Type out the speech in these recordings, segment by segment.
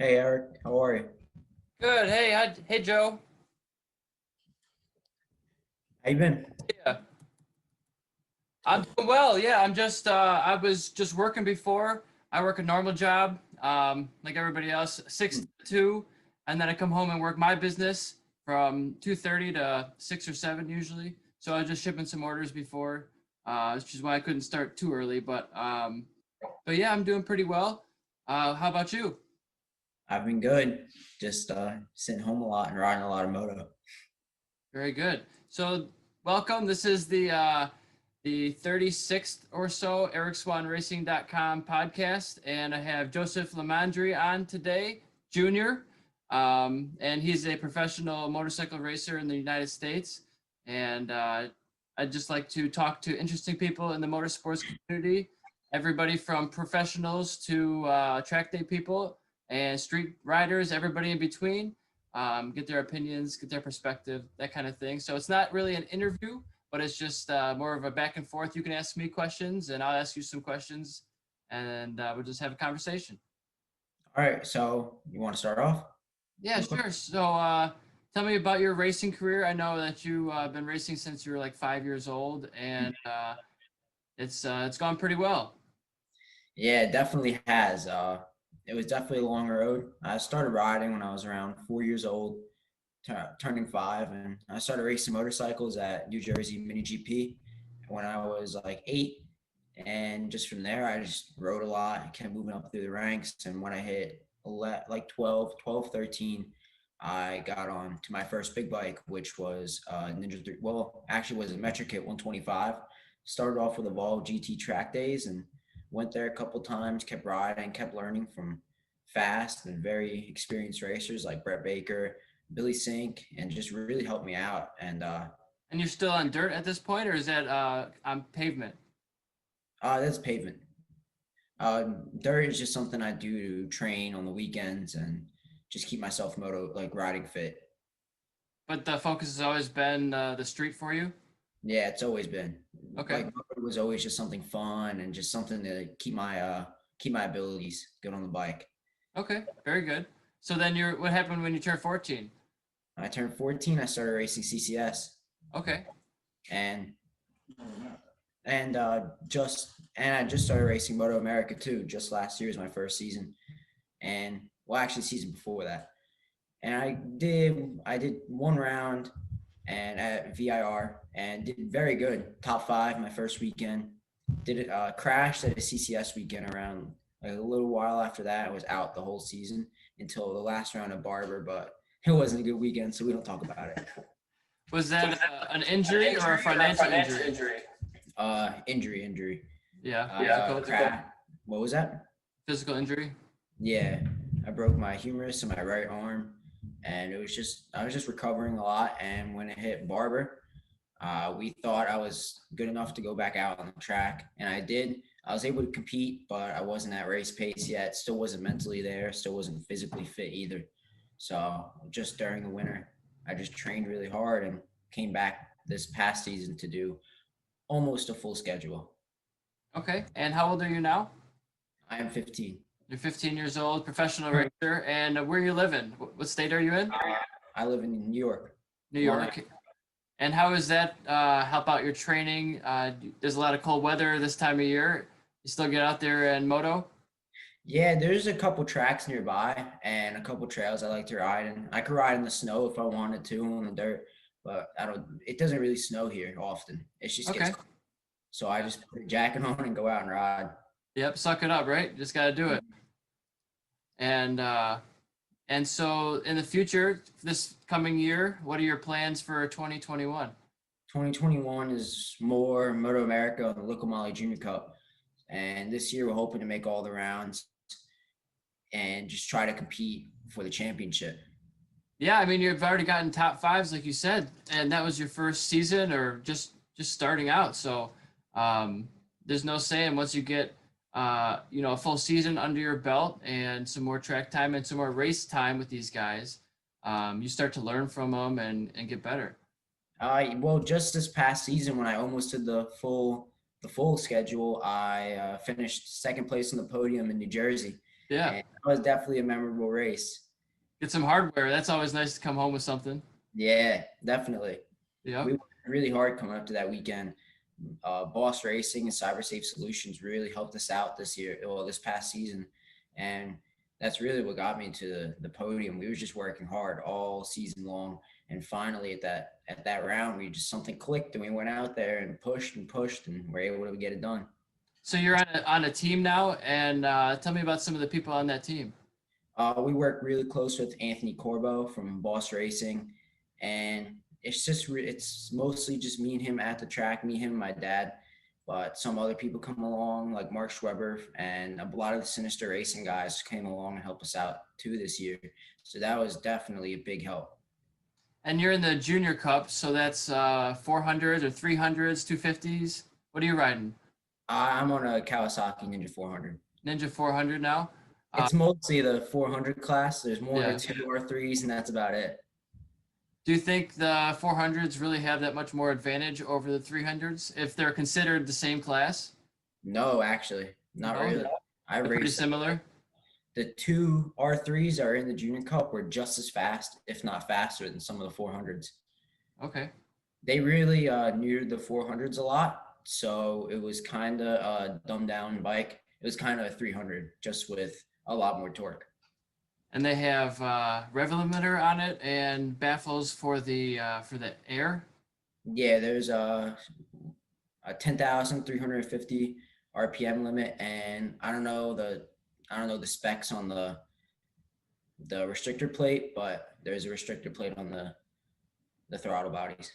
Hey Eric, how are you? Good. Hey, Joe. How you been? Yeah, I'm doing well. Yeah, I was just working before. I work a normal job, like everybody else, six Hmm. to two, and then I come home and work my business from 2:30 to 6 or 7 usually. So I was just shipping some orders before, which is why I couldn't start too early. But yeah, I'm doing pretty well. How about you? I've been good. Just sitting home a lot and riding a lot of moto. Very good. So, welcome. This is the 36th or so EricSwanRacing.com podcast, and I have Joseph Limandri on today, Junior, and he's a professional motorcycle racer in the United States. And I'd just like to talk to interesting people in the motorsports community, everybody from professionals to track day people and street riders, everybody in between, get their opinions, get their perspective, that kind of thing. So it's not really an interview, but it's just more of a back and forth. You can ask me questions, and I'll ask you some questions, and we'll just have a conversation. All right, so you want to start off Yeah, real quick? sure. So tell me about your racing career. I know that you've been racing since you were like 5 years old, and it's gone pretty well. Yeah, it definitely has. It was definitely a long road. I started riding when I was around 4 years old, turning five, and I started racing motorcycles at New Jersey Mini GP when I was like eight. And just from there, I just rode a lot and kept moving up through the ranks. And when I hit like 12, 13, I got on to my first big bike, which was Ninja 3. Well, actually, was a Metric Kit 125. Started off with Evolve GT track days and went there a couple times, kept riding, kept learning from fast and very experienced racers like Brett Baker, Billy Sink, and just really helped me out. And And you're still on dirt at this point, or is that on pavement? that's pavement. Dirt is just something I do to train on the weekends and just keep myself like riding fit. But the focus has always been the street for you. Yeah, it's always been Okay. like moto was always just something fun and just something to keep my abilities good on the bike. Okay. Very good. So then what happened when you turned 14? When I turned 14, I started racing CCS Okay. and and I just started racing Moto America too. Just last year was my first season, and well, actually, season before that. And I did one round and at VIR and did very good. Top five my first weekend. Did it crashed at a CCS weekend around like a little while after that. I was out the whole season until the last round of Barber, but it wasn't a good weekend, so we don't talk about it. Was that an injury or a financial injury? Injury. Yeah. Yeah. What was that? Physical injury. Yeah, I broke my humerus in my right arm, and I was just recovering a lot. And when it hit Barber, we thought I was good enough to go back out on the track, and I did. I was able to compete, but I wasn't at race pace yet. Still wasn't mentally there. Still wasn't physically fit either. So just during the winter, I just trained really hard and came back this past season to do almost a full schedule. Okay. And how old are you now? I am 15. You're 15 years old, professional racer. And where you living? What state are you in? I live in New York. New Long York. And how does that help out your training? There's a lot of cold weather this time of year. You still get out there and moto? Yeah, there's a couple tracks nearby and a couple trails I like to ride in. I could ride in the snow if I wanted to on the dirt, but I don't. It doesn't really snow here often. It just gets Okay. cold. So I just put a jacket on and go out and ride. Yep. Suck it up, right? Just got to do it. And so in the future, this coming year, what are your plans for 2021? 2021 is more Moto America and the Local Molly Junior Cup, and this year we're hoping to make all the rounds and just try to compete for the championship. Yeah, I mean you've already gotten top fives, like you said, and that was your first season or just starting out. So there's no saying once you get a full season under your belt and some more track time and some more race time with these guys, you start to learn from them and get better. Well, just this past season when I almost did the full schedule, I finished second place on the podium in New Jersey, Yeah. And that was definitely a memorable race. Get some hardware. That's always nice to come home with something. Yeah, definitely. Yep. We worked really hard coming up to that weekend. Boss Racing and Cyber Safe Solutions really helped us out this year, well, this past season, and that's really what got me to the podium. We were just working hard all season long, and finally at that round, we just something clicked, and we went out there and pushed, and were able to get it done. So you're on a team now, and tell me about some of the people on that team. We work really close with Anthony Corbo from Boss Racing, and it's mostly just me and him at the track, me, him, and my dad. But some other people come along, like Mark Schweber, and a lot of the Sinister Racing guys came along and helped us out too this year. So that was definitely a big help. And you're in the Junior Cup, so that's 400s or 300s, 250s. What are you riding? I'm on a Kawasaki Ninja 400. Ninja 400 now. It's mostly the 400 class. There's one Yeah. or two R3s, and that's about it. Do you think the 400s really have that much more advantage over the 300s if they're considered the same class? No, actually, not No? really. I They're pretty raced similar. the two R3s are in the Junior Cup were just as fast, if not faster, than some of the 400s. Okay. They really neutered the 400s a lot, so it was kind of a dumbed down bike. It was kind of a 300, just with a lot more torque. And they have rev limiter on it and baffles for the air. Yeah, there's a 10,350 RPM limit, and I don't know the specs on the restrictor plate, but there's a restrictor plate on the throttle bodies.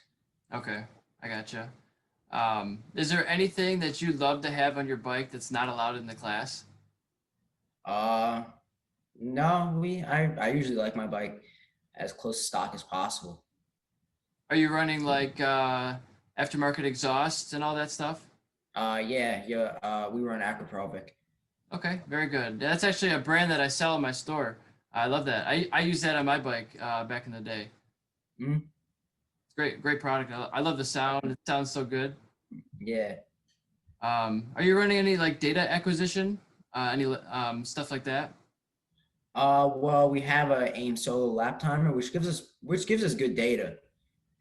Okay, I gotcha. Is there anything that you'd love to have on your bike that's not allowed in the class? Uh, no, I usually like my bike as close to stock as possible. Are you running like aftermarket exhausts and all that stuff? Yeah. We were on Acroprovic. Okay, very good. That's actually a brand that I sell in my store. I love that. I used that on my bike back in the day. Mm, It's great product. I love the sound. It sounds so good. yeah. Are you running any like data acquisition, any stuff like that? Well, we have a AIM solo lap timer, which gives us good data.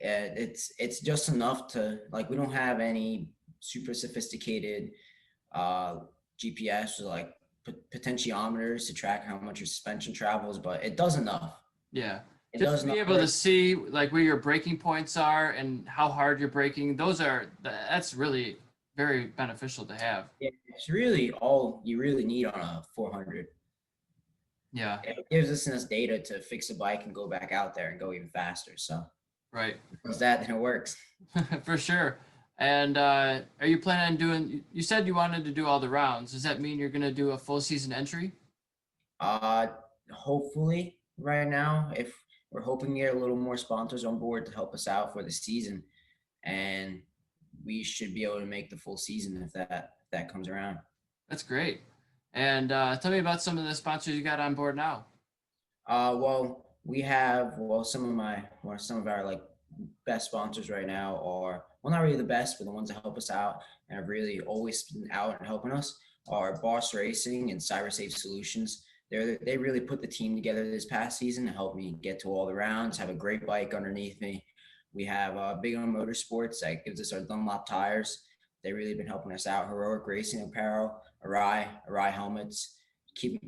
It's just enough to like we don't have any super sophisticated uh, GPS or like potentiometers to track how much your suspension travels, but it does enough. Yeah. It Just does to be enough. able to see like where your braking points are and how hard you're braking, that's really very beneficial to have. It's really all you really need on a 400. Yeah, It gives us enough data to fix a bike and go back out there and go even faster. So right. if that, then it works. For sure. And are you planning on doing, you said you wanted to do all the rounds. Does that mean you're going to do a full season entry? Uh, Hopefully right now, if we're hoping to get a little more sponsors on board to help us out for the season, and we should be able to make the full season if that comes around. That's great. And tell me about some of the sponsors you got on board now. Well, we have some of our like best sponsors right now are well, not really the best, but the ones that help us out and have really always been out and helping us are Boss Racing and Cyber Safe Solutions. They really put the team together this past season to help me get to all the rounds, have a great bike underneath me. We have Big on Motorsports that gives us our Dunlop tires. They really been helping us out. Heroic Racing Apparel, Arai helmets. Keep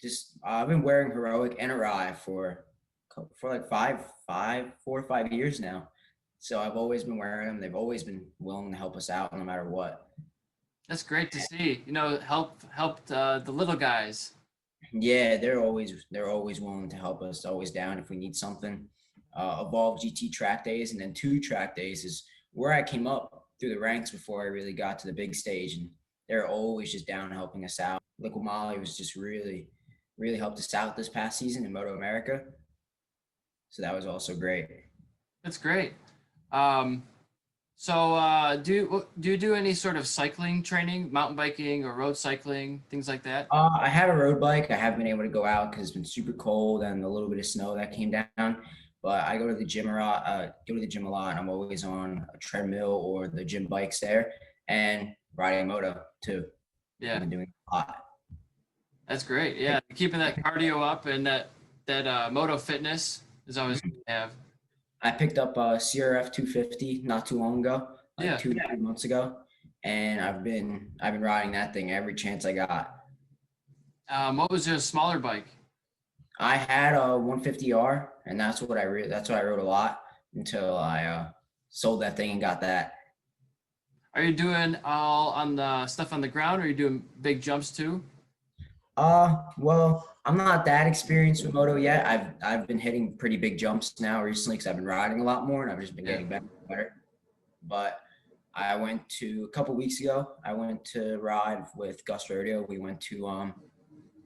just I've been wearing Heroic and Arai for like 4 or 5 years now. So I've always been wearing them. They've always been willing to help us out no matter what. That's great to see. You know, helped the little guys. Yeah, they're always willing to help us. Always down if we need something. Evolve GT track days and then 2 track days is where I came up through the ranks before I really got to the big stage, and they're always just down helping us out. Liquid Molly was just really helped us out this past season in Moto America. So that was also great. That's great. Um, so do you do any sort of cycling training, mountain biking or road cycling, things like that? I have a road bike. I haven't been able to go out because it's been super cold and a little bit of snow that came down. But I go to the gym a lot. And I'm always on a treadmill or the gym bikes there, and riding moto too. I've Yeah. been doing a lot. That's great. Yeah, keeping that cardio up and that moto fitness is always good to have. I picked up a CRF 250 not too long ago, like Yeah. 2 3 months ago, and I've been riding that thing every chance I got. What was your smaller bike? I had a 150R, and that's what I rode a lot until I sold that thing and got that. Are you doing all on the stuff on the ground, or are you doing big jumps too? Well, I'm not that experienced with moto yet. I've been hitting pretty big jumps now recently because I've been riding a lot more and I've just been Yeah. getting better and better. But I went to a couple weeks ago. I went to ride with Gus Rodeo. We went to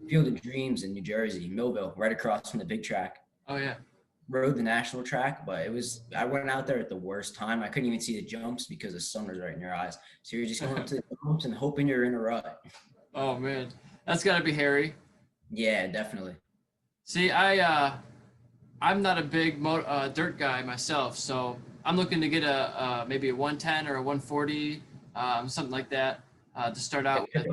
Field of Dreams in New Jersey, Millville, right across from the big track. Oh yeah. Rode the national track, but I went out there at the worst time. I couldn't even see the jumps because the sun was right in your eyes. So you're just going up to the jumps and hoping you're in a rut. Oh man, that's gotta be hairy. Yeah, definitely. See, I'm not a big dirt guy myself, so I'm looking to get a maybe a 110 or a 140, something like that, to start out with.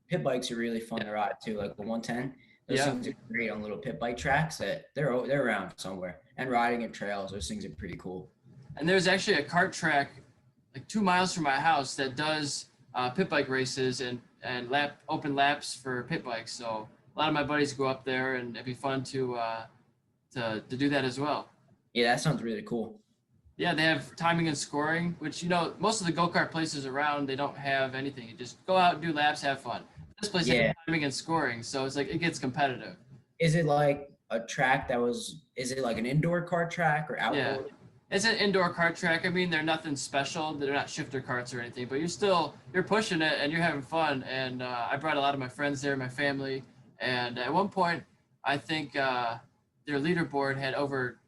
Pit bikes are really fun to ride too, like the 110. Those Yeah, things are great on little pit bike tracks that they're around somewhere. And riding in trails, those things are pretty cool. and there's actually a kart track like 2 miles from my house that does pit bike races and open laps for pit bikes. So a lot of my buddies go up there, and it'd be fun to do that as well. Yeah, that sounds really cool. Yeah, they have timing and scoring, which most of the go-kart places around, they don't have anything. You just go out and do laps, have fun. This place has Yeah. timing and scoring, so it's like it gets competitive. Is it like a track is it like an indoor kart track or Yeah. outdoor? It's an indoor kart track. I mean, they're nothing special. They're not shifter karts or anything, but you're pushing it and you're having fun. And I brought a lot of my friends there, my family. And at one point, I think their leaderboard had over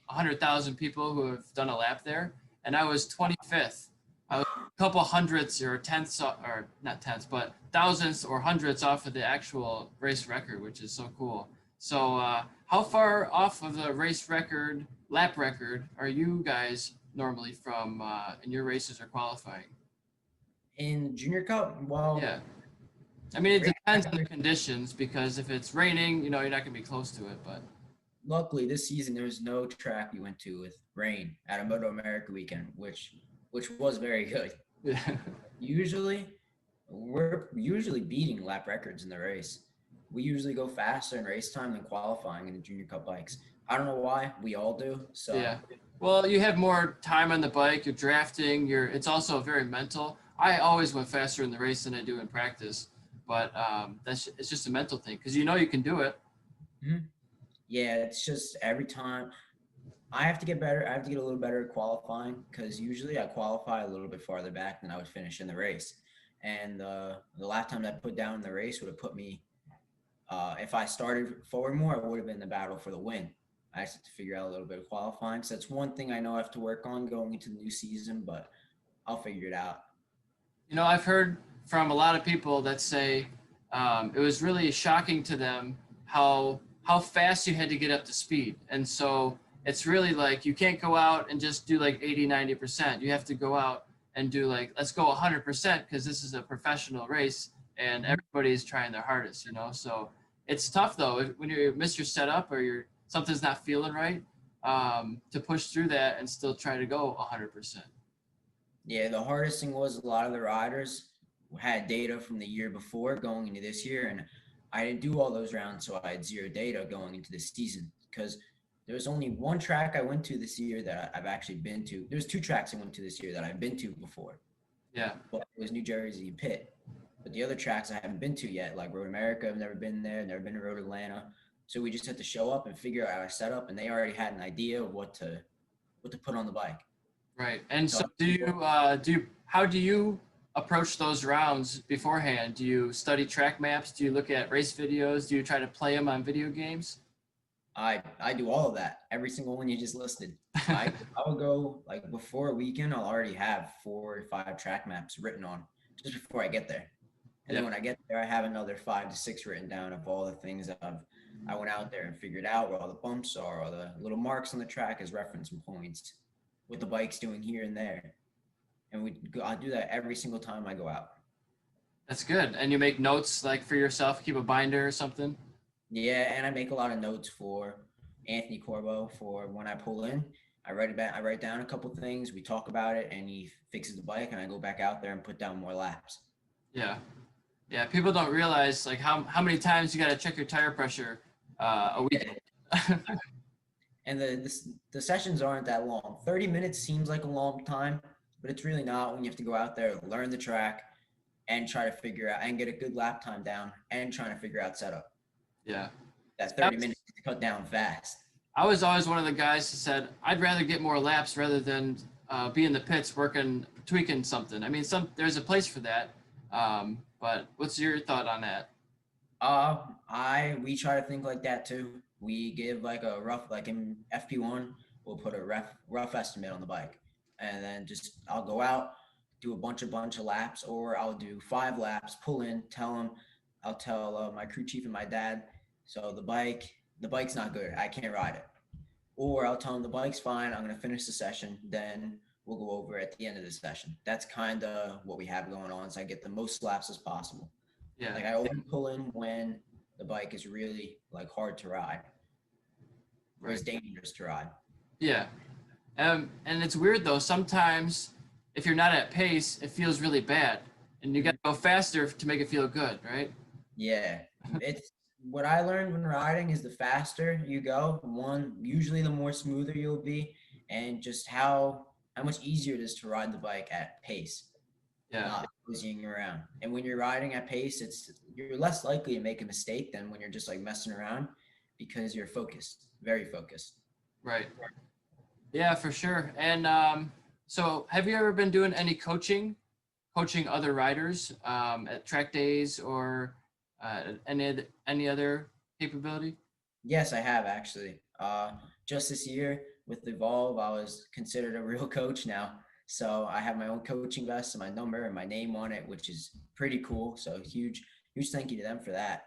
100,000 people who have done a lap there, and I was 25th. I was a couple hundredths or tenths, or not tenths, but thousands or hundredths off of the actual race record, which is so cool. So, how far off of the race record, lap record, are you guys normally from in your races or qualifying? In Junior Cup? Well, Yeah. I mean, it depends on the conditions because if it's raining, you're not going to be close to it, but luckily this season there was no track we went to with rain at a Moto America weekend, which was very good. yeah. Usually, we're usually beating lap records in the race. We usually go faster in race time than qualifying in the Junior Cup bikes. I don't know why. We all do. So Yeah. Well, you have more time on the bike, you're drafting, it's also very mental. I always went faster in the race than I do in practice, but it's just a mental thing because you can do it. mhm. Yeah, it's just every time I have to get better. I have to get a little better at qualifying because usually I qualify a little bit farther back than I would finish in the race. And the last time that I put down in the race would have put me, if I started forward more, I would have been in the battle for the win. I just have to figure out a little bit of qualifying. So that's one thing I know I have to work on going into the new season, but I'll figure it out. I've heard from a lot of people that say it was really shocking to them how fast you had to get up to speed. And so it's really like you can't go out and just do like 80, 90%. You have to go out and do like, let's go 100% because this is a professional race and everybody's trying their hardest. So it's tough though when you miss your setup or something's not feeling right, to push through that and still try to go 100%. Yeah, the hardest thing was a lot of the riders had data from the year before going into this year, and I didn't do all those rounds, so I had zero data going into this season because there was only one track I went to this year that I've actually been to. There's two tracks I went to this year that I've been to before. Yeah. But it was New Jersey and Pitt. But the other tracks I haven't been to yet, like Road America, I've never been there, never been to Road Atlanta. So we just had to show up and figure out our setup, and they already had an idea of what to put on the bike. Right. And So so how do you approach those rounds beforehand? Do you study track maps? Do you look at race videos? Do you try to play them on video games? I do all of that. Every single one you just listed. I will go like before a weekend. I'll already have 4 or 5 track maps written on just before I get there. And then when I get there, I have another 5 to 6 written down of all the things that I went out there and figured out where all the bumps are, all the little marks on the track as reference points, what the bike's doing here and there. And I do that every single time I go out. That's good. And you make notes like for yourself, keep a binder or something? Yeah, and I make a lot of notes for Anthony Corbo for when I pull in. I write it back. I write down a couple things. We talk about it, and he fixes the bike, and I go back out there and put down more laps. Yeah. Yeah. People don't realize like how many times you got to check your tire pressure a week. And the sessions aren't that long. 30 minutes seems like a long time, but it's really not when you have to go out there, learn the track, and try to figure out and get a good lap time down, and trying to figure out setup. Yeah. That I 30 was, minutes is cut down fast. I was always one of the guys who said, I'd rather get more laps rather than be in the pits working, tweaking something. I mean, there's a place for that. But what's your thought on that? We try to think like that too. We give like a rough, like in FP1, we'll put a rough estimate on the bike, and then just I'll go out, do a bunch of laps, or I'll do 5 laps, pull in, I'll tell my crew chief and my dad, so the bike's not good, I can't ride it, or I'll tell him the bike's fine, I'm gonna finish the session, then we'll go over at the end of the session. That's kind of what we have going on, so I get the most laps as possible. Yeah. Like I only pull in when the bike is really like hard to ride or Right. is dangerous to ride. Yeah. And it's weird though. Sometimes if you're not at pace, it feels really bad, and you got to go faster to make it feel good, right? Yeah, it's what I learned when riding is the faster you go, usually the more smoother you'll be, and just how much easier it is to ride the bike at pace, Yeah. not cozying around. And when you're riding at pace, you're less likely to make a mistake than when you're just like messing around because you're focused, very focused. Right. Yeah, for sure. And so, have you ever been doing any coaching other riders at track days or any other capability? Yes, I have actually. Just this year with Evolve, I was considered a real coach now. So I have my own coaching vest and my number and my name on it, which is pretty cool. So huge thank you to them for that.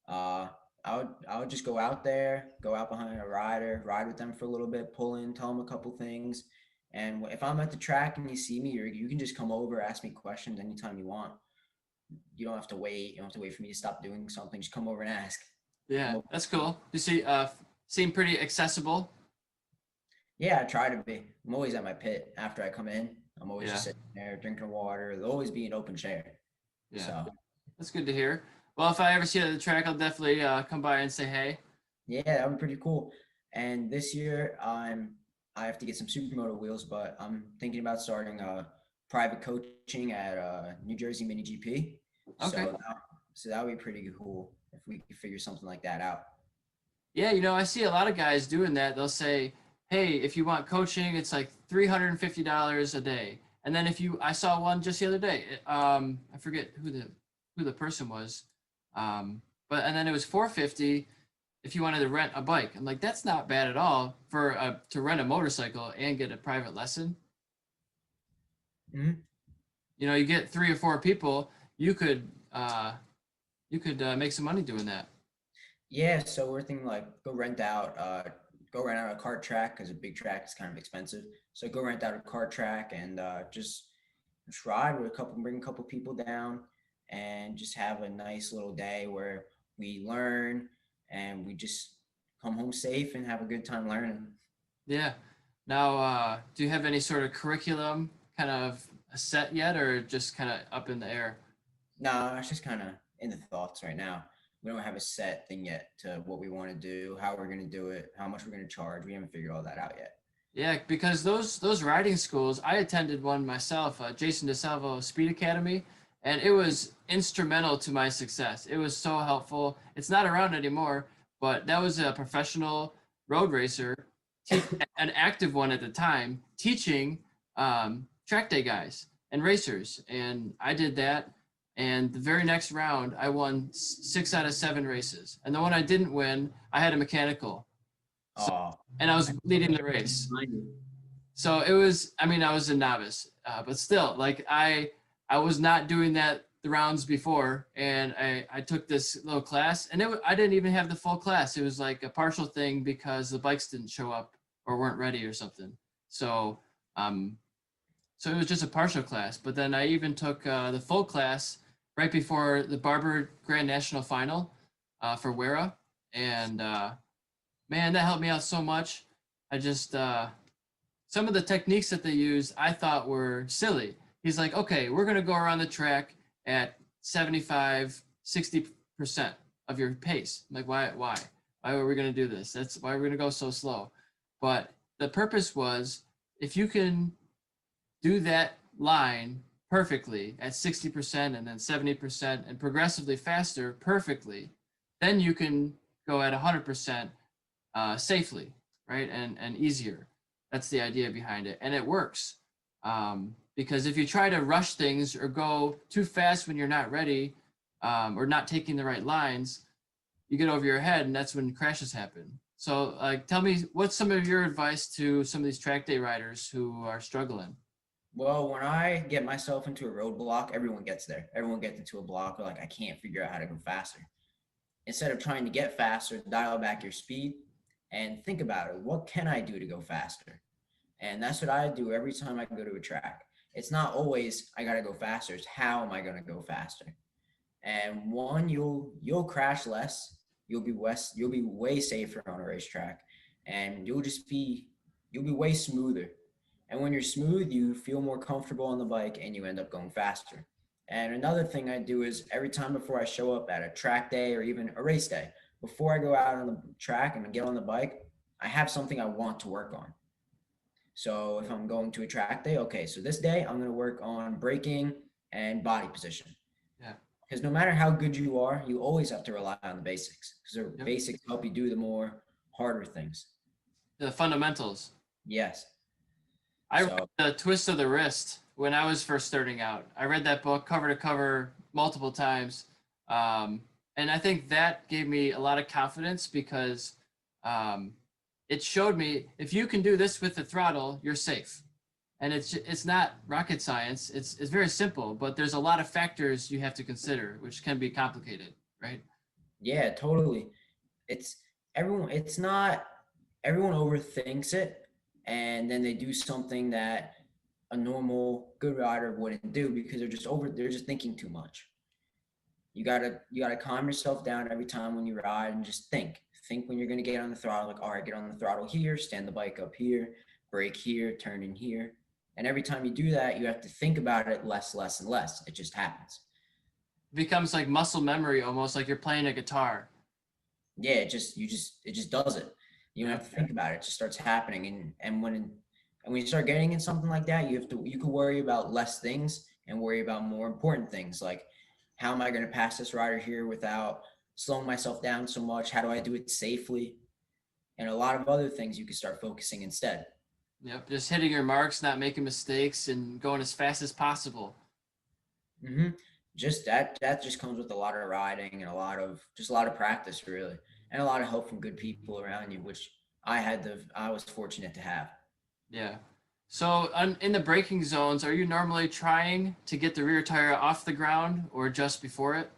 Uh, I would just go out there, go out behind a rider, ride with them for a little bit, pull in, tell them a couple things. And if I'm at the track and you see me, you can just come over, ask me questions anytime you want. You don't have to wait. You don't have to wait for me to stop doing something. Just come over and ask. Come Yeah, over. that's cool. You see, seem pretty accessible. Yeah, I try to be. I'm always at my pit after I come in. I'm always Yeah, just sitting there drinking water. There'll always be an open chair. yeah, So that's good to hear. Well, if I ever see you at the track, I'll definitely come by and say hey. yeah, that would be pretty cool. And this year, I have to get some supermoto wheels, but I'm thinking about starting private coaching at New Jersey Mini GP. Okay. So that would be pretty cool if we could figure something like that out. Yeah, I see a lot of guys doing that. They'll say, "Hey, if you want coaching, it's like $350 a day." And then I saw one just the other day. I forget who the person was, but and then it was 450 if you wanted to rent a bike. I'm like, that's not bad at all for to rent a motorcycle and get a private lesson. Hmm. You get 3 or 4 people, you could make some money doing that. Yeah, so we're thinking like go rent out a kart track because a big track is kind of expensive. So go rent out a kart track and just ride with bring a couple people down, and just have a nice little day where we learn and we just come home safe and have a good time learning. Yeah. Now, do you have any sort of curriculum kind of set yet, or just kind of up in the air? No, it's just kind of in the thoughts right now. We don't have a set thing yet to what we want to do, how we're going to do it, how much we're going to charge. We haven't figured all that out yet. Yeah, because those riding schools, I attended one myself, Jason DeSalvo Speed Academy, and it was instrumental to my success. It was so helpful. It's not around anymore, but that was a professional road racer, an active one at the time, teaching track day guys and racers. And I did that. And the very next round, I won 6 out of 7 races. And the one I didn't win, I had a mechanical. So, Oh, and I was leading the race. So it was, I mean, I was a novice, but still, like I was not doing that the rounds before, and I took this little class, and I didn't even have the full class. It was like a partial thing because the bikes didn't show up or weren't ready or something. So, so it was just a partial class. But then I even took the full class right before the Barber Grand National Final for Wera, and man, that helped me out so much. I just some of the techniques that they used I thought were silly. He's like, okay, we're gonna go around the track at 75, 60% of your pace. I'm like, why are we gonna do this? That's why we're gonna go so slow. But the purpose was if you can do that line perfectly at 60% and then 70% and progressively faster perfectly, then you can go at 100% safely, right? And easier. That's the idea behind it. And it works. Because if you try to rush things or go too fast when you're not ready or not taking the right lines, you get over your head and that's when crashes happen. So tell me, what's some of your advice to some of these track day riders who are struggling? Well, when I get myself into a roadblock, everyone gets there. Everyone gets into a block. They're like, I can't figure out how to go faster. Instead of trying to get faster, dial back your speed and think about it. What can I do to go faster? And that's what I do every time I go to a track. It's not always I gotta go faster. It's how am I gonna go faster? And one, you'll crash less. You'll be way safer on a racetrack, and you'll be way smoother. And when you're smooth, you feel more comfortable on the bike, and you end up going faster. And another thing I do is every time before I show up at a track day or even a race day, before I go out on the track and get on the bike, I have something I want to work on. So if I'm going to a track day, okay, so this day I'm going to work on braking and body position. Yeah. Because no matter how good you are, you always have to rely on the basics because the Yep. basics help you do the more harder things. The fundamentals. Yes. I read So The Twist of the Wrist when I was first starting out. I read that book cover to cover multiple times. And I think that gave me a lot of confidence because um, it showed me if you can do this with the throttle, you're safe. And it's not rocket science. It's very simple, but there's a lot of factors you have to consider, which can be complicated, right? yeah, totally. It's it's not everyone overthinks it and then they do something that a normal good rider wouldn't do because they're just thinking too much. You gotta calm yourself down every time when you ride and just think when you're gonna get on the throttle, like, all right, get on the throttle here, stand the bike up here, brake here, turn in here. And every time you do that, you have to think about it less and less. It just happens. It becomes like muscle memory, almost like you're playing a guitar. Yeah, it just does it. You don't Yeah. have to think about it. It just starts happening. And when you start getting in something like that, you can worry about less things and worry about more important things like how am I going to pass this rider here without slowing myself down so much? How do I do it safely? And a lot of other things you can start focusing instead. Yep. Just hitting your marks, not making mistakes, and going as fast as possible. hmm Just that just comes with a lot of riding and a lot of practice really, and a lot of help from good people around you, which I was fortunate to have. Yeah. So in the braking zones, are you normally trying to get the rear tire off the ground or just before it?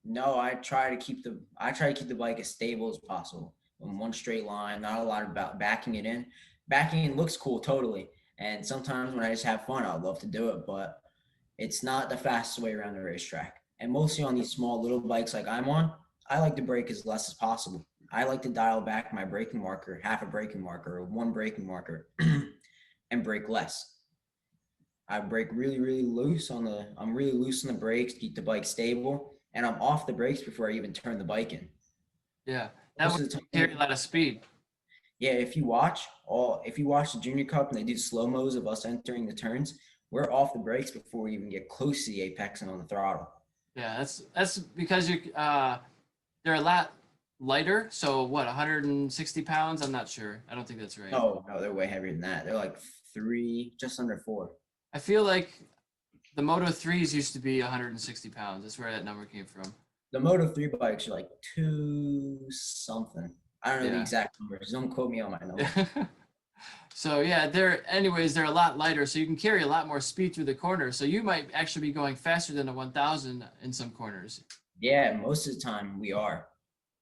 No, I try to keep the bike as stable as possible in one straight line. Not a lot about backing it in. Backing in looks cool, totally. And sometimes when I just have fun, I'd love to do it, but it's not the fastest way around the racetrack. And mostly on these small little bikes like I'm on, I like to brake as less as possible. I like to dial back my braking marker, half a braking marker, or one braking marker, and brake less. I brake really loose I'm really loose on the brakes, keep the bike stable, and I'm off the brakes before I even turn the bike in. Yeah. That Most would of the carry a time, lot of speed. yeah, if you watch the Junior Cup and they do slow mos of us entering the turns, we're off the brakes before we even get close to the apex and on the throttle. Yeah, that's because they're a lot lighter. So what, 160 pounds? I'm not sure. I don't think that's right. No, they're way heavier than that. They're like three, just under four. I feel like the Moto 3s used to be 160 pounds. That's where that number came from. The Moto 3 bikes are like two something. I don't know the Yeah. exact numbers. Don't quote me on my number. So yeah, they're a lot lighter, so you can carry a lot more speed through the corner. So you might actually be going faster than a 1000 in some corners. Yeah, most of the time we are.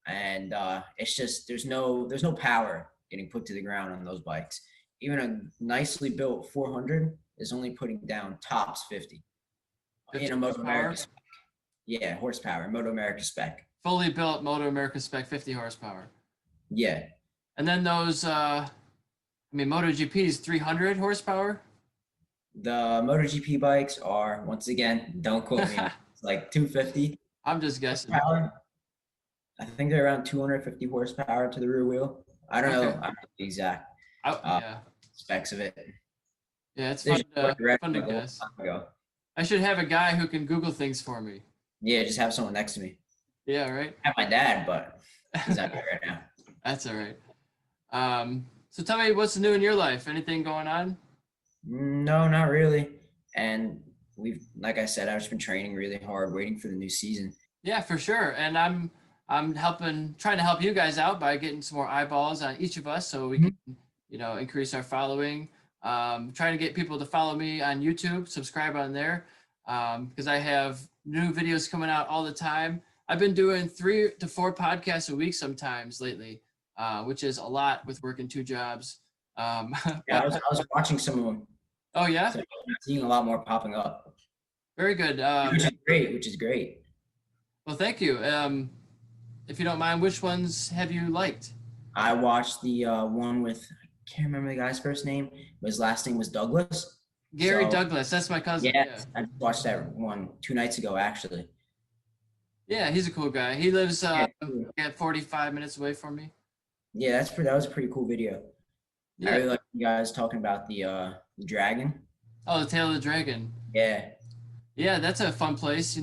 And it's just there's no power getting put to the ground on those bikes. Even a nicely built 400 is only putting down tops 50 in 50 a Moto horsepower. America. Yeah, horsepower, Moto America spec. Fully built Moto America spec, 50 horsepower. Yeah. And then those, MotoGP is 300 horsepower. The MotoGP bikes are, once again, don't quote me, it's like 250 I'm just guessing. horsepower. I think they're around 250 horsepower to the rear wheel. I don't know. Okay. I don't know the exact Yeah. specs of it. Yeah, it's They fun just were direct fun to like a long guess. time ago. I should have a guy who can Google things for me. Yeah, just have someone next to me. Yeah, right. I have my dad, but he's not here right now. That's all right. So tell me what's new in your life? Anything going on? No, not really. And like I said, I've just been training really hard, waiting for the new season. Yeah, for sure. And I'm trying to help you guys out by getting some more eyeballs on each of us so we can, increase our following. Trying to get people to follow me on YouTube, subscribe on there, because I have new videos coming out all the time. I've been doing 3 to 4 podcasts a week sometimes lately, which is a lot with working 2 jobs. Yeah, I was watching some of them. Oh yeah, So I'm seeing a lot more popping up, very good. which is great. Which is great. Well, thank you. If you don't mind, which ones have you liked? I watched the one with, I can't remember the guy's first name, but his last name was Douglas. Gary Douglas, that's my cousin. Yeah, Yeah. I watched that one 2 nights ago, actually. Yeah, he's a cool guy. He lives Yeah, at 45 minutes away from me. yeah, that was a pretty cool video. Yeah. I really like you guys talking about the dragon. Oh, the Tail of the Dragon. Yeah. Yeah, that's a fun place.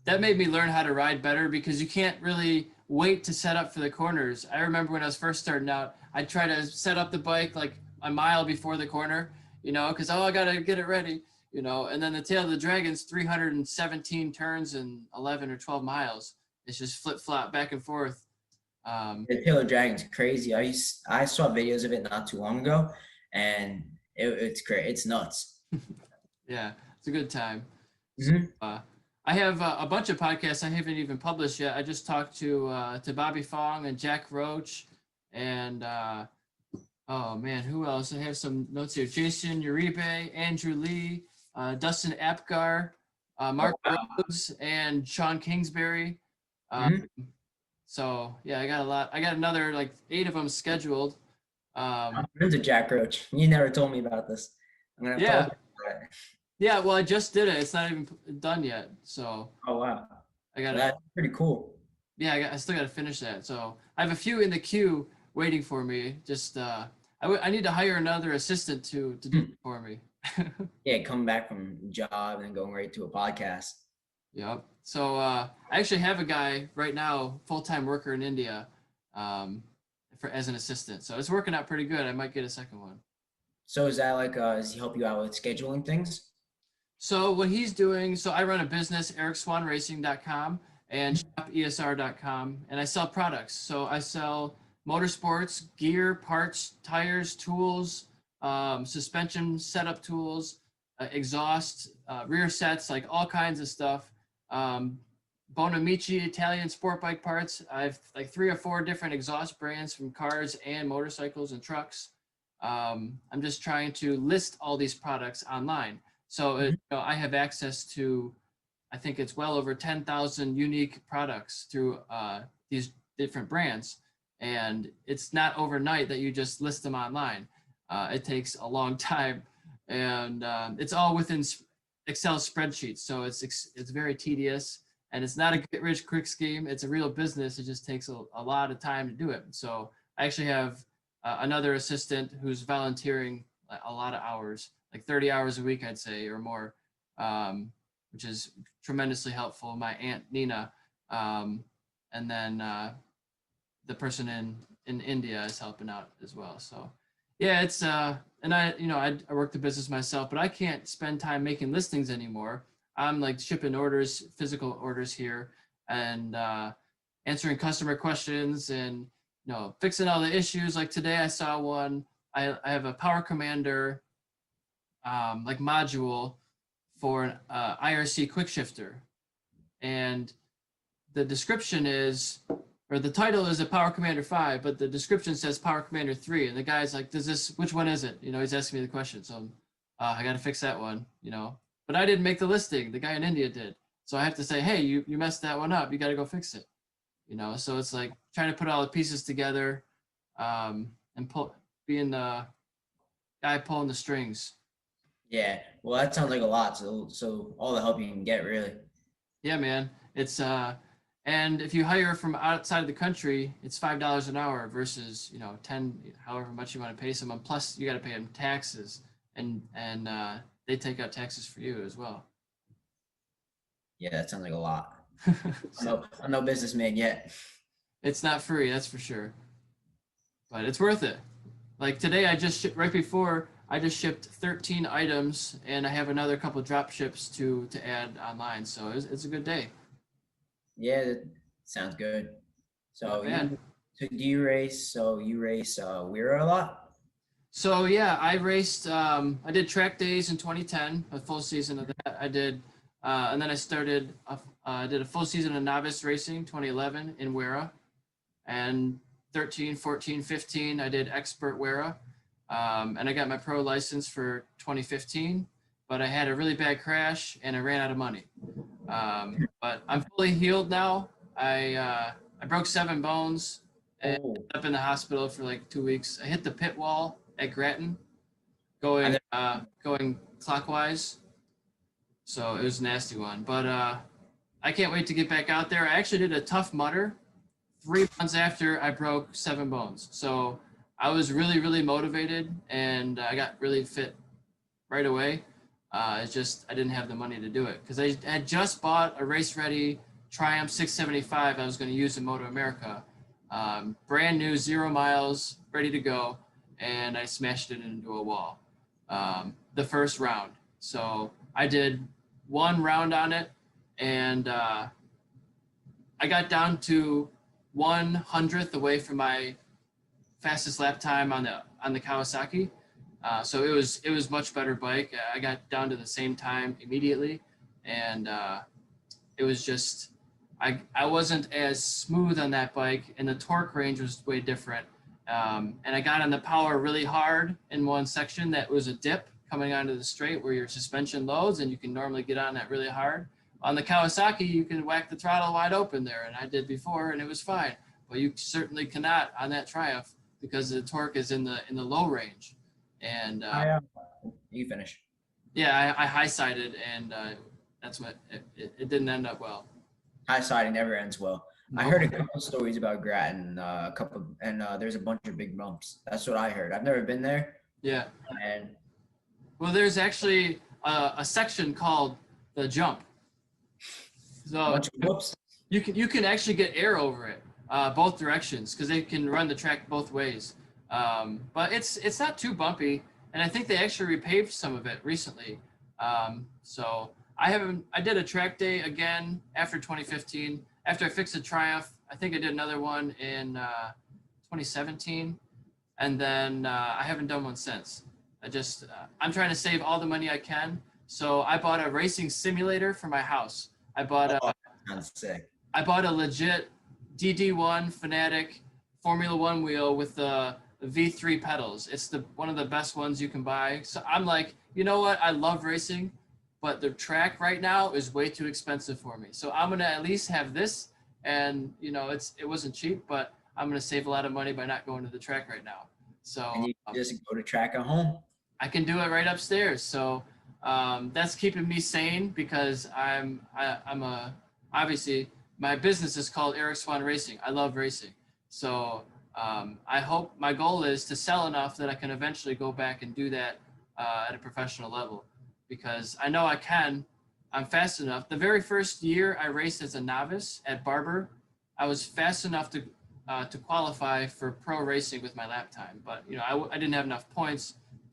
That made me learn how to ride better because you can't really wait to set up for the corners. I remember when I was first starting out, I'd try to set up the bike like a mile before the corner, because I got to get it ready, and then the Tail of the Dragon's 317 turns and 11 or 12 miles. It's just flip flop back and forth. The Tail of the Dragon's crazy. I saw videos of it not too long ago, and it's great. It's nuts. Yeah, it's a good time. Mhm. So, I have a bunch of podcasts I haven't even published yet. I just talked to Bobby Fong and Jack Roach, and oh man, who else? I have some notes here: Jason Uribe, Andrew Lee, Dustin Apgar, Mark Rhodes, and Sean Kingsbury. So yeah, I got a lot. I got another like 8 of them scheduled. I'm friends with Jack Roach. You never told me about this. I'm gonna Yeah. talk about it. Yeah, well, I just did it. It's not even done yet. So Oh wow, I got that's pretty cool. I still got to finish that. So I have a few in the queue waiting for me. Just I need to hire another assistant to do it for me. Yeah, coming back from job and going right to a podcast. Yep. So I actually have a guy right now, full-time worker in India, as an assistant. So it's working out pretty good. I might get a second one. So is that like does he help you out with scheduling things? So what he's doing, so I run a business, ericswanracing.com and shopesr.com, and I sell products. So I sell motorsports, gear, parts, tires, tools, suspension setup tools, exhaust, rear sets, like all kinds of stuff. Bonamici Italian sport bike parts. I have like 3 or 4 different exhaust brands from cars and motorcycles and trucks. I'm just trying to list all these products online. So I have access to, I think it's well over 10,000 unique products through these different brands. And it's not overnight that you just list them online. It takes a long time, and it's all within Excel spreadsheets. So it's very tedious, and it's not a get rich quick scheme. It's a real business. It just takes a lot of time to do it. So I actually have another assistant who's volunteering a lot of hours, like 30 hours a week, I'd say, or more, which is tremendously helpful. My Aunt Nina, and then the person in India is helping out as well. So yeah, it's and I work the business myself, but I can't spend time making listings anymore. I'm like shipping orders, physical orders here, and answering customer questions and fixing all the issues. Like today I saw one. I have a Power Commander like module for an IRC quick shifter, and the description is, or the title is a Power Commander 5, but the description says Power Commander 3, and the guy's like, which one is it? He's asking me the question, so I got to fix that one, but I didn't make the listing. The guy in India did. So I have to say, hey, you messed that one up. You got to go fix it. So it's like trying to put all the pieces together, and being the guy pulling the strings. Yeah. Well, that sounds like a lot. So all the help you can get, really. Yeah, man. It's and if you hire from outside of the country, it's $5 an hour versus 10, however much you want to pay someone. Plus, you got to pay them taxes, and they take out taxes for you as well. Yeah, that sounds like a lot. So I'm no businessman yet. it's not free, that's for sure, but it's worth it. Like today, right before I just shipped 13 items, and I have another couple drop ships to add online. So it's a good day. Yeah, that sounds good. Not So bad. you race Weir a lot? So yeah, I raced. I did track days in 2010, a full season of that. I did, and then I did a full season of novice racing 2011 in Wera, and 13, 14, 15 I did expert Wera, and I got my pro license for 2015. But I had a really bad crash and I ran out of money. But I'm fully healed now. I broke 7 bones and Oh, up in the hospital for like 2 weeks. I hit the pit wall at Grattan, I going clockwise. So it was a nasty one. But I can't wait to get back out there. I actually did a Tough Mudder 3 months after I broke 7 bones. So I was really, really motivated, and I got really fit right away. It's just I didn't have the money to do it because I had just bought a race ready Triumph 675 I was going to use in Moto America, brand new, 0 miles, ready to go, and I smashed it into a wall the first round. So I did 1 round on it, and I got down to 1/100th away from my fastest lap time on the Kawasaki. So it was much better bike. I got down to the same time immediately, and it was just I wasn't as smooth on that bike, and the torque range was way different. And I got on the power really hard in one section that was a dip coming onto the straight where your suspension loads, and you can normally get on that really hard. On the Kawasaki, you can whack the throttle wide open there, and I did before, and it was fine. But you certainly cannot on that Triumph because the torque is in the low range. And you finish. yeah, I high sided, and that's what it didn't end up well. High siding never ends well. I Nope. heard a couple stories about Grattan, there's a bunch of big bumps. That's what I heard. I've never been there, Yeah. and Well, there's actually a section called the jump. a So bunch of whoops. you can actually get air over it, both directions, because they can run the track both ways. But it's not too bumpy, and I think they actually repaved some of it recently. So I did a track day again after 2015. After I fixed the Triumph, I think I did another one in 2017, and then I haven't done one since. I'm trying to save all the money I can. So I bought a racing simulator for my house. Oh, sounds sick. I bought a legit DD1 Fanatic Formula One wheel with the V3 pedals. It's one of the best ones you can buy. So I'm like, you know what? I love racing, but the track right now is way too expensive for me. So I'm gonna at least have this, and it wasn't cheap, but I'm gonna save a lot of money by not going to the track right now. So And you just go to track at home. I can do it right upstairs. So that's keeping me sane because I'm obviously my business is called Eric Swahn Racing. I love racing. So I hope my goal is to sell enough that I can eventually go back and do that at a professional level because I know I can. I'm fast enough. The very first year I raced as a novice at Barber, I was fast enough to qualify for pro racing with my lap time. But I didn't have enough points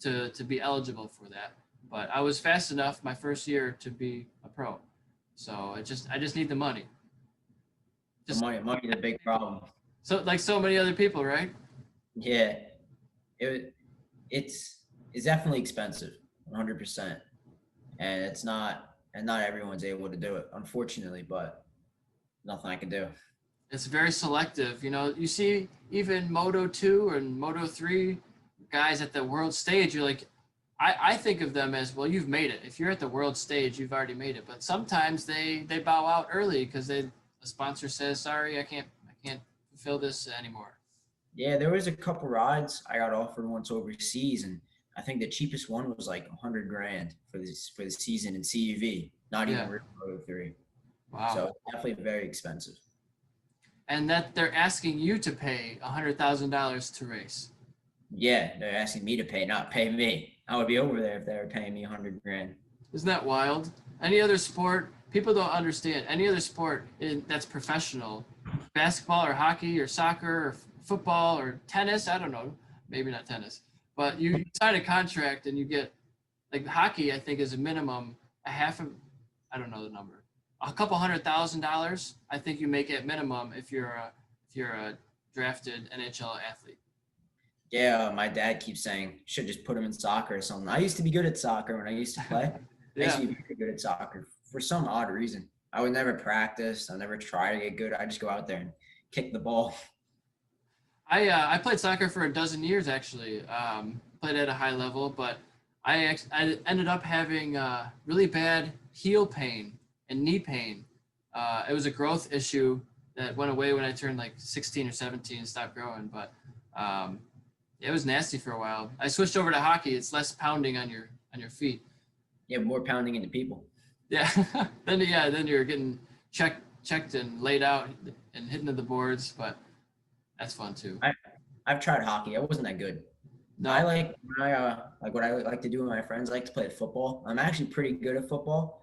to be eligible for that. But I was fast enough my first year to be a pro. So I just need the money. The money is a big problem. So like so many other people, right? Yeah, it it's definitely expensive, 100%, and not everyone's able to do it, unfortunately. But nothing I can do. It's very selective. You see even Moto 2 and Moto 3 guys at the world stage, you're like, I think of them as, well, you've made it. If you're at the world stage, you've already made it. But sometimes they bow out early because the sponsor says, sorry, I can't fulfill this anymore. Yeah, there was a couple rides I got offered once overseas, and I think the cheapest one was like 100 grand for the season in CUV, not Yeah. even Real Moto 3. Wow. So definitely very expensive. And that they're asking you to pay $100,000 to race. Yeah, they're asking me to pay, not pay me. I would be over there if they were paying me 100 grand. Isn't that wild? Any other sport, people don't understand. Any other sport that's professional, basketball or hockey or soccer or football or tennis, I don't know, maybe not tennis, but you sign a contract and you get, like hockey, I think is a minimum, I don't know the number, a couple $100,000. I think you make it minimum if you're a drafted NHL athlete. Yeah, my dad keeps saying should just put him in soccer or something. I used to be good at soccer when I used to play. I used to be very good at soccer for some odd reason. I would never practice. I never try to get good. I just go out there and kick the ball. I played soccer for a dozen years actually. Played at a high level, but I ended up having really bad heel pain and knee pain. It was a growth issue that went away when I turned like 16 or 17 and stopped growing, but it was nasty for a while. I switched over to hockey. It's less pounding on your feet. Yeah, more pounding into people. Yeah. Then you're getting checked and laid out and hitting to the boards, but that's fun too. I've tried hockey. I wasn't that good. No. I like what I like to do with my friends. I like to play football. I'm actually pretty good at football,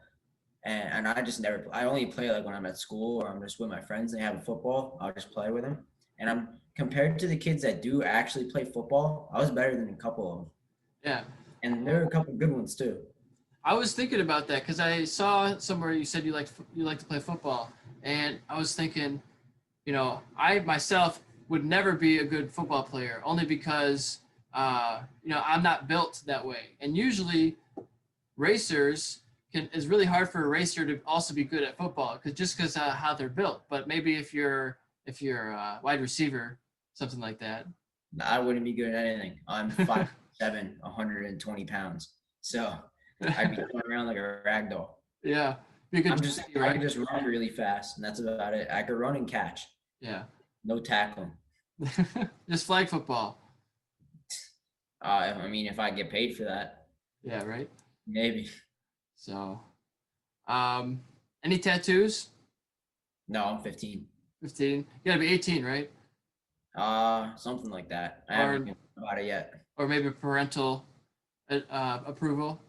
and I just never. I only play like when I'm at school or I'm just with my friends. They have a football. I'll just play with them. And I'm compared to the kids that do actually play football. I was better than a couple of them. Yeah. And there are a couple good ones too. I was thinking about that because I saw somewhere you said you like to play football, and I was thinking, I myself would never be a good football player only because I'm not built that way. And usually, racers it's really hard for a racer to also be good at football because how they're built. But maybe if you're a wide receiver, something like that. I wouldn't be good at anything. I'm 5'7", 120 pounds. So I'd be going around like a rag doll. Yeah. I can just run really fast, and that's about it. I could run and catch. Yeah. No tackling. Just flag football. I mean, if I get paid for that. Yeah, right? Maybe. So, any tattoos? No, I'm 15. 15? You gotta be 18, right? Something like that. I haven't thought about it yet. Or maybe parental approval.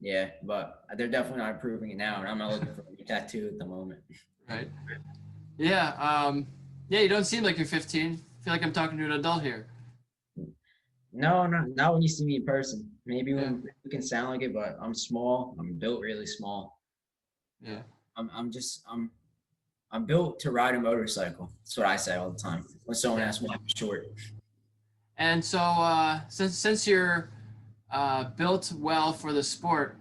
Yeah, but they're definitely not approving it now, and I'm not looking for a tattoo at the moment. Right. Yeah. Yeah. You don't seem like you're 15. I feel like I'm talking to an adult here. No, not when you see me in person. Maybe when you can sound like it, but I'm small. I'm built really small. Yeah. I'm built to ride a motorcycle. That's what I say all the time when someone asks me if I'm short. And so, since you're built well for the sport,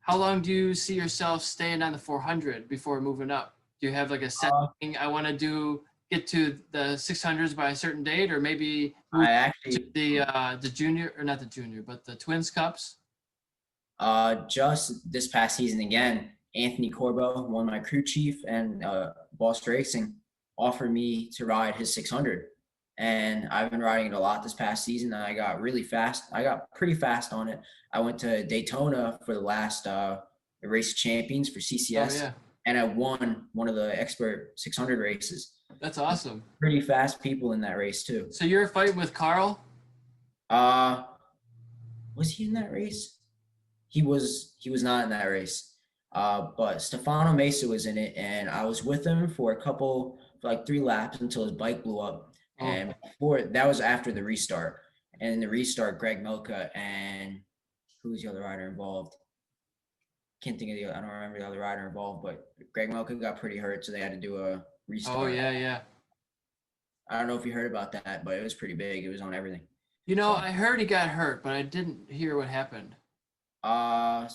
how long do you see yourself staying on the 400 before moving up? Do you have like a set thing? I want to get to the 600s by a certain date, or maybe to the junior, or not the junior, but the Twins Cups? Just this past season again, Anthony Corbo, one of my crew chief, and Boss Racing offered me to ride his 600. And I've been riding it a lot this past season. And I got really fast. I got pretty fast on it. I went to Daytona for the last race champions for CCS, and I won one of the expert 600 races. That's awesome. Pretty fast people in that race too. So you're fighting with Carl? Was he in that race? He was not in that race. But Stefano Mesa was in it, and I was with him for like 3 laps until his bike blew up. And that was after the restart. And in the restart, Greg Milka and who was the other rider involved? Can't think of I don't remember the other rider involved, but Greg Milka got pretty hurt, so they had to do a restart. Oh, yeah. I don't know if you heard about that, but it was pretty big. It was on everything. I heard he got hurt, but I didn't hear what happened. I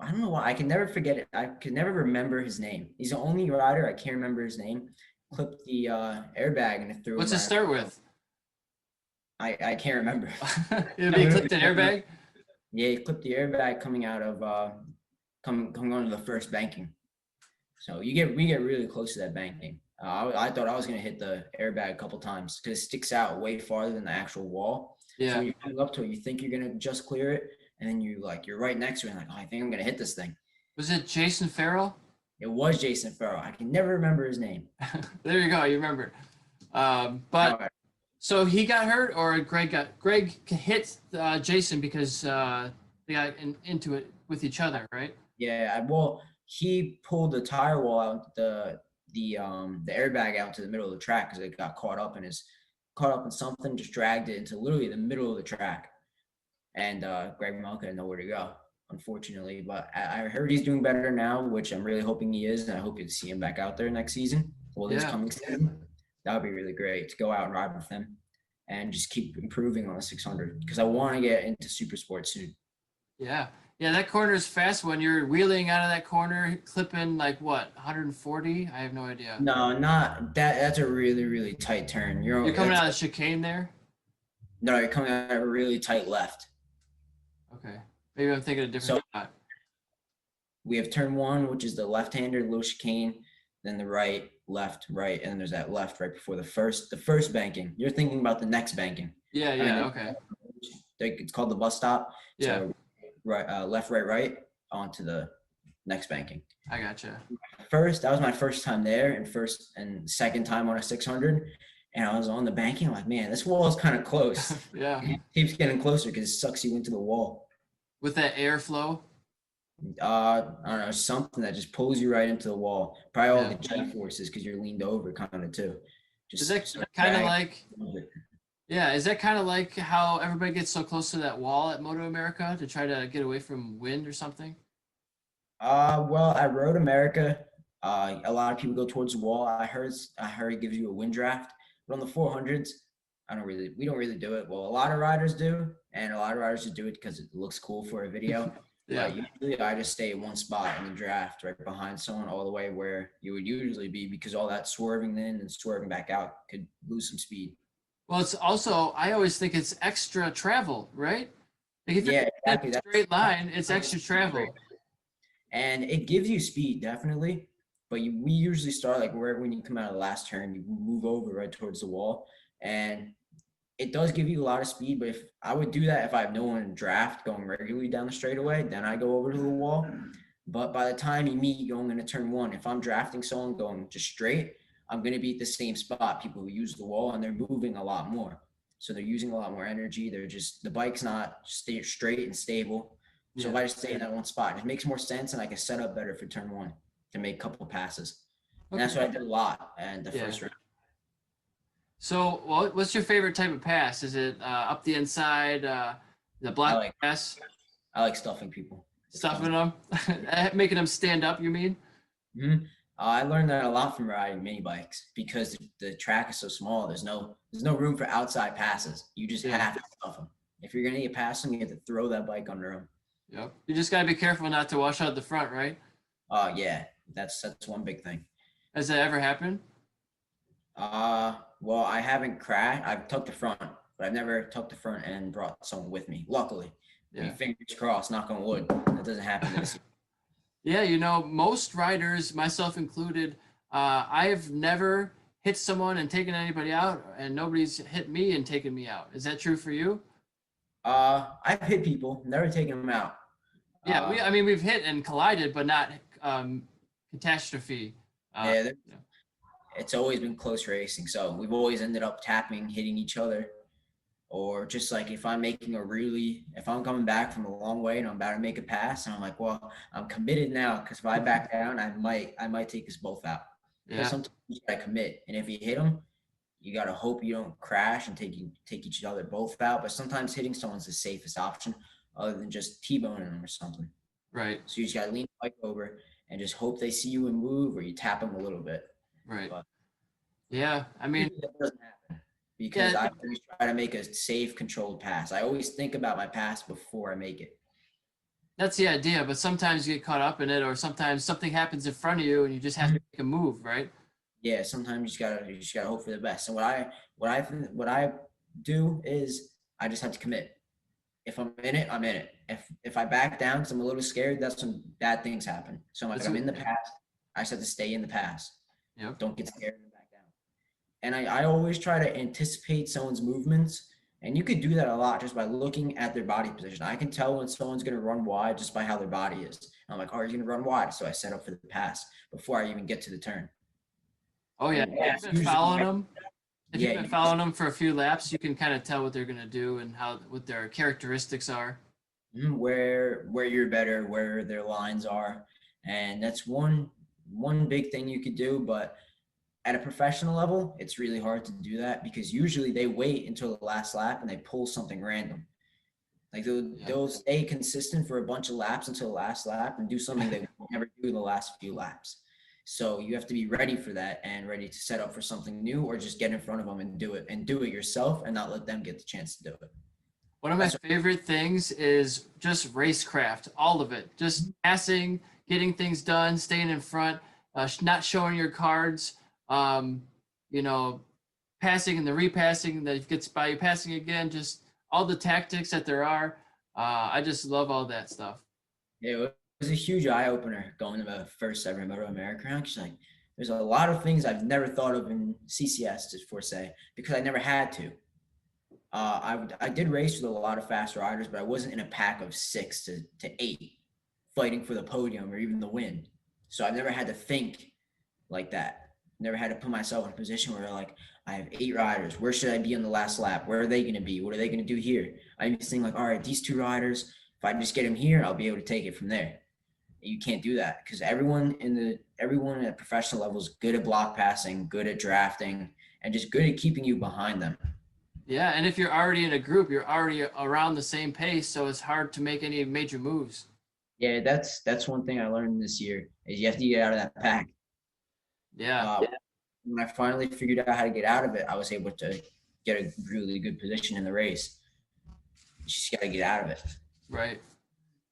don't know why. I can never forget it. I can never remember his name. He's the only rider I can't remember his name. Clipped the airbag and it threw. What's it start with? I can't remember. He clipped an airbag? Yeah, he clipped the airbag coming out of coming onto the first banking. So we get really close to that banking. I thought I was gonna hit the airbag a couple times because it sticks out way farther than the actual wall. So Yeah. when you come up to it, you think you're gonna just clear it, and then you're right next to it, and like, oh, I think I'm gonna hit this thing. Was it Jason Farrell? It was Jason Farrell. I can never remember his name. There you go. You remember. But No, so he got hurt, or Greg hit Jason because they got into it with each other, right? yeah, well, he pulled the tire wall out, the airbag out to the middle of the track because it got caught up in something, just dragged it into literally the middle of the track. And Greg Malka didn't know where to go, unfortunately. But I heard he's doing better now, which I'm really hoping he is, and I hope to see him back out there next season. Well, this Yeah. coming season, that would be really great to go out and ride with him and just keep improving on the 600 because I want to get into super sports soon. Yeah. Yeah, that corner is fast when you're wheeling out of that corner, clipping like what, 140? I have no idea. No, not that. That's a really, really tight turn. You're coming out of the chicane there? No, you're coming out of a really tight left. Okay. Maybe I'm thinking a different shot. We have turn one, which is the left-hander, little chicane, then the right, left, right, and then there's that left right before the first banking. You're thinking about the next banking. Yeah, yeah, okay. It's called the bus stop. Yeah. So right, left, right, right, onto the next banking. I gotcha. That was my first time there, and second time on a 600. And I was on the banking. I'm like, man, this wall is kind of close. Yeah. It keeps getting closer because it sucks you into the wall. With that airflow? I don't know, something that just pulls you right into the wall. Probably all the G forces because you're leaned over kind of too. Is that kind of like, yeah, is that kind of like how everybody gets so close to that wall at Moto America to try to get away from wind or something? Well, at Road America, a lot of people go towards the wall. I heard it gives you a wind draft, but on the 400s, we don't really do it. Well, a lot of riders do, and a lot of riders just do it because it looks cool for a video. Yeah. But usually I just stay in one spot in the draft right behind someone all the way where you would usually be because all that swerving in and swerving back out could lose some speed. Well, it's also, I always think it's extra travel, right? Like if Yeah, you're exactly. in a straight line, it's extra travel. And it gives you speed, definitely. But we usually start like wherever when you come out of the last turn, you move over right towards the wall. And it does give you a lot of speed, but if I would do that if I have no one in draft going regularly down the straightaway, then I go over to the wall. But by the time you meet going into turn one, if I'm drafting someone going just straight, I'm going to be at the same spot. People who use the wall and they're moving a lot more. So they're using a lot more energy. The bike's not straight and stable. So if I just stay in that one spot, it makes more sense and I can set up better for turn one to make a couple of passes. And that's what I did a lot and the first round. So, what's your favorite type of pass? Is it up the inside, the black pass? I like stuffing people. Stuffing them? Making them stand up, you mean? Mm-hmm. I learned that a lot from riding mini bikes because the track is so small. There's no room for outside passes. You just have to stuff them. If you're going to get past them, you have to throw that bike under them. Yep. You just got to be careful not to wash out the front, right? Yeah. That's one big thing. Has that ever happened? Well, I haven't crashed. I've tucked the front, but I've never tucked the front and brought someone with me. Luckily, fingers crossed, knock on wood, that doesn't happen this year. Yeah, most riders, myself included, I have never hit someone and taken anybody out, and nobody's hit me and taken me out. Is that true for you? I've hit people, never taken them out. Yeah, we've hit and collided, but not catastrophe. It's always been close racing. So we've always ended up tapping, hitting each other. Or just like if I'm coming back from a long way and I'm about to make a pass and I'm like, well, I'm committed now because if I back down, I might take us both out. Yeah. Sometimes you gotta commit. And if you hit them, you gotta hope you don't crash and take each other both out. But sometimes hitting someone's the safest option other than just T-boning them or something. Right. So you just gotta lean the bike over and just hope they see you and move or you tap them a little bit. Right. But yeah, I mean, that doesn't happen because I always try to make a safe, controlled pass. I always think about my pass before I make it. That's the idea, but sometimes you get caught up in it, or sometimes something happens in front of you and you just have to make a move, right? Yeah, sometimes you just gotta hope for the best. And what I do is I just have to commit. If I'm in it, I'm in it. If I back down because I'm a little scared, that's when bad things happen. So I'm like, I'm in the past. I just have to stay in the past. Yep. Don't get scared and back down. And I always try to anticipate someone's movements. And you could do that a lot just by looking at their body position. I can tell when someone's going to run wide just by how their body is. I'm like, oh, he's going to run wide. So I set up for the pass before I even get to the turn. Oh yeah, And if you've been following them. If you've been following them for a few laps, you can kind of tell what they're going to do and what their characteristics are. Where you're better, where their lines are. And that's one big thing you could do. But at a professional level, it's really hard to do that because usually they wait until the last lap and they pull something random. Like they'll stay consistent for a bunch of laps until the last lap and do something they will never do the last few laps. So you have to be ready for that and ready to set up for something new or just get in front of them and do it yourself and not let them get the chance to do it. One of my favorite things is just racecraft, all of it. Just passing, getting things done, staying in front, not showing your cards, passing and the repassing that gets by you, passing again, just all the tactics that there are. I just love all that stuff. Yeah, it was a huge eye opener going to the first ever Moto America. Actually, like, there's a lot of things I've never thought of in CCS, just for say, because I never had to. I did race with a lot of fast riders, but I wasn't in a pack of 6 to 8 fighting for the podium or even the win. So I've never had to think like that. Never had to put myself in a position where like I have 8 riders. Where should I be on the last lap? Where are they going to be? What are they going to do here? I'm just thinking like, all right, these 2 riders, if I just get them here, I'll be able to take it from there. You can't do that because everyone at professional level is good at block passing, good at drafting, and just good at keeping you behind them. Yeah, and if you're already in a group, you're already around the same pace, so it's hard to make any major moves. Yeah, that's one thing I learned this year is you have to get out of that pack. Yeah. When I finally figured out how to get out of it, I was able to get a really good position in the race. You just got to get out of it. Right.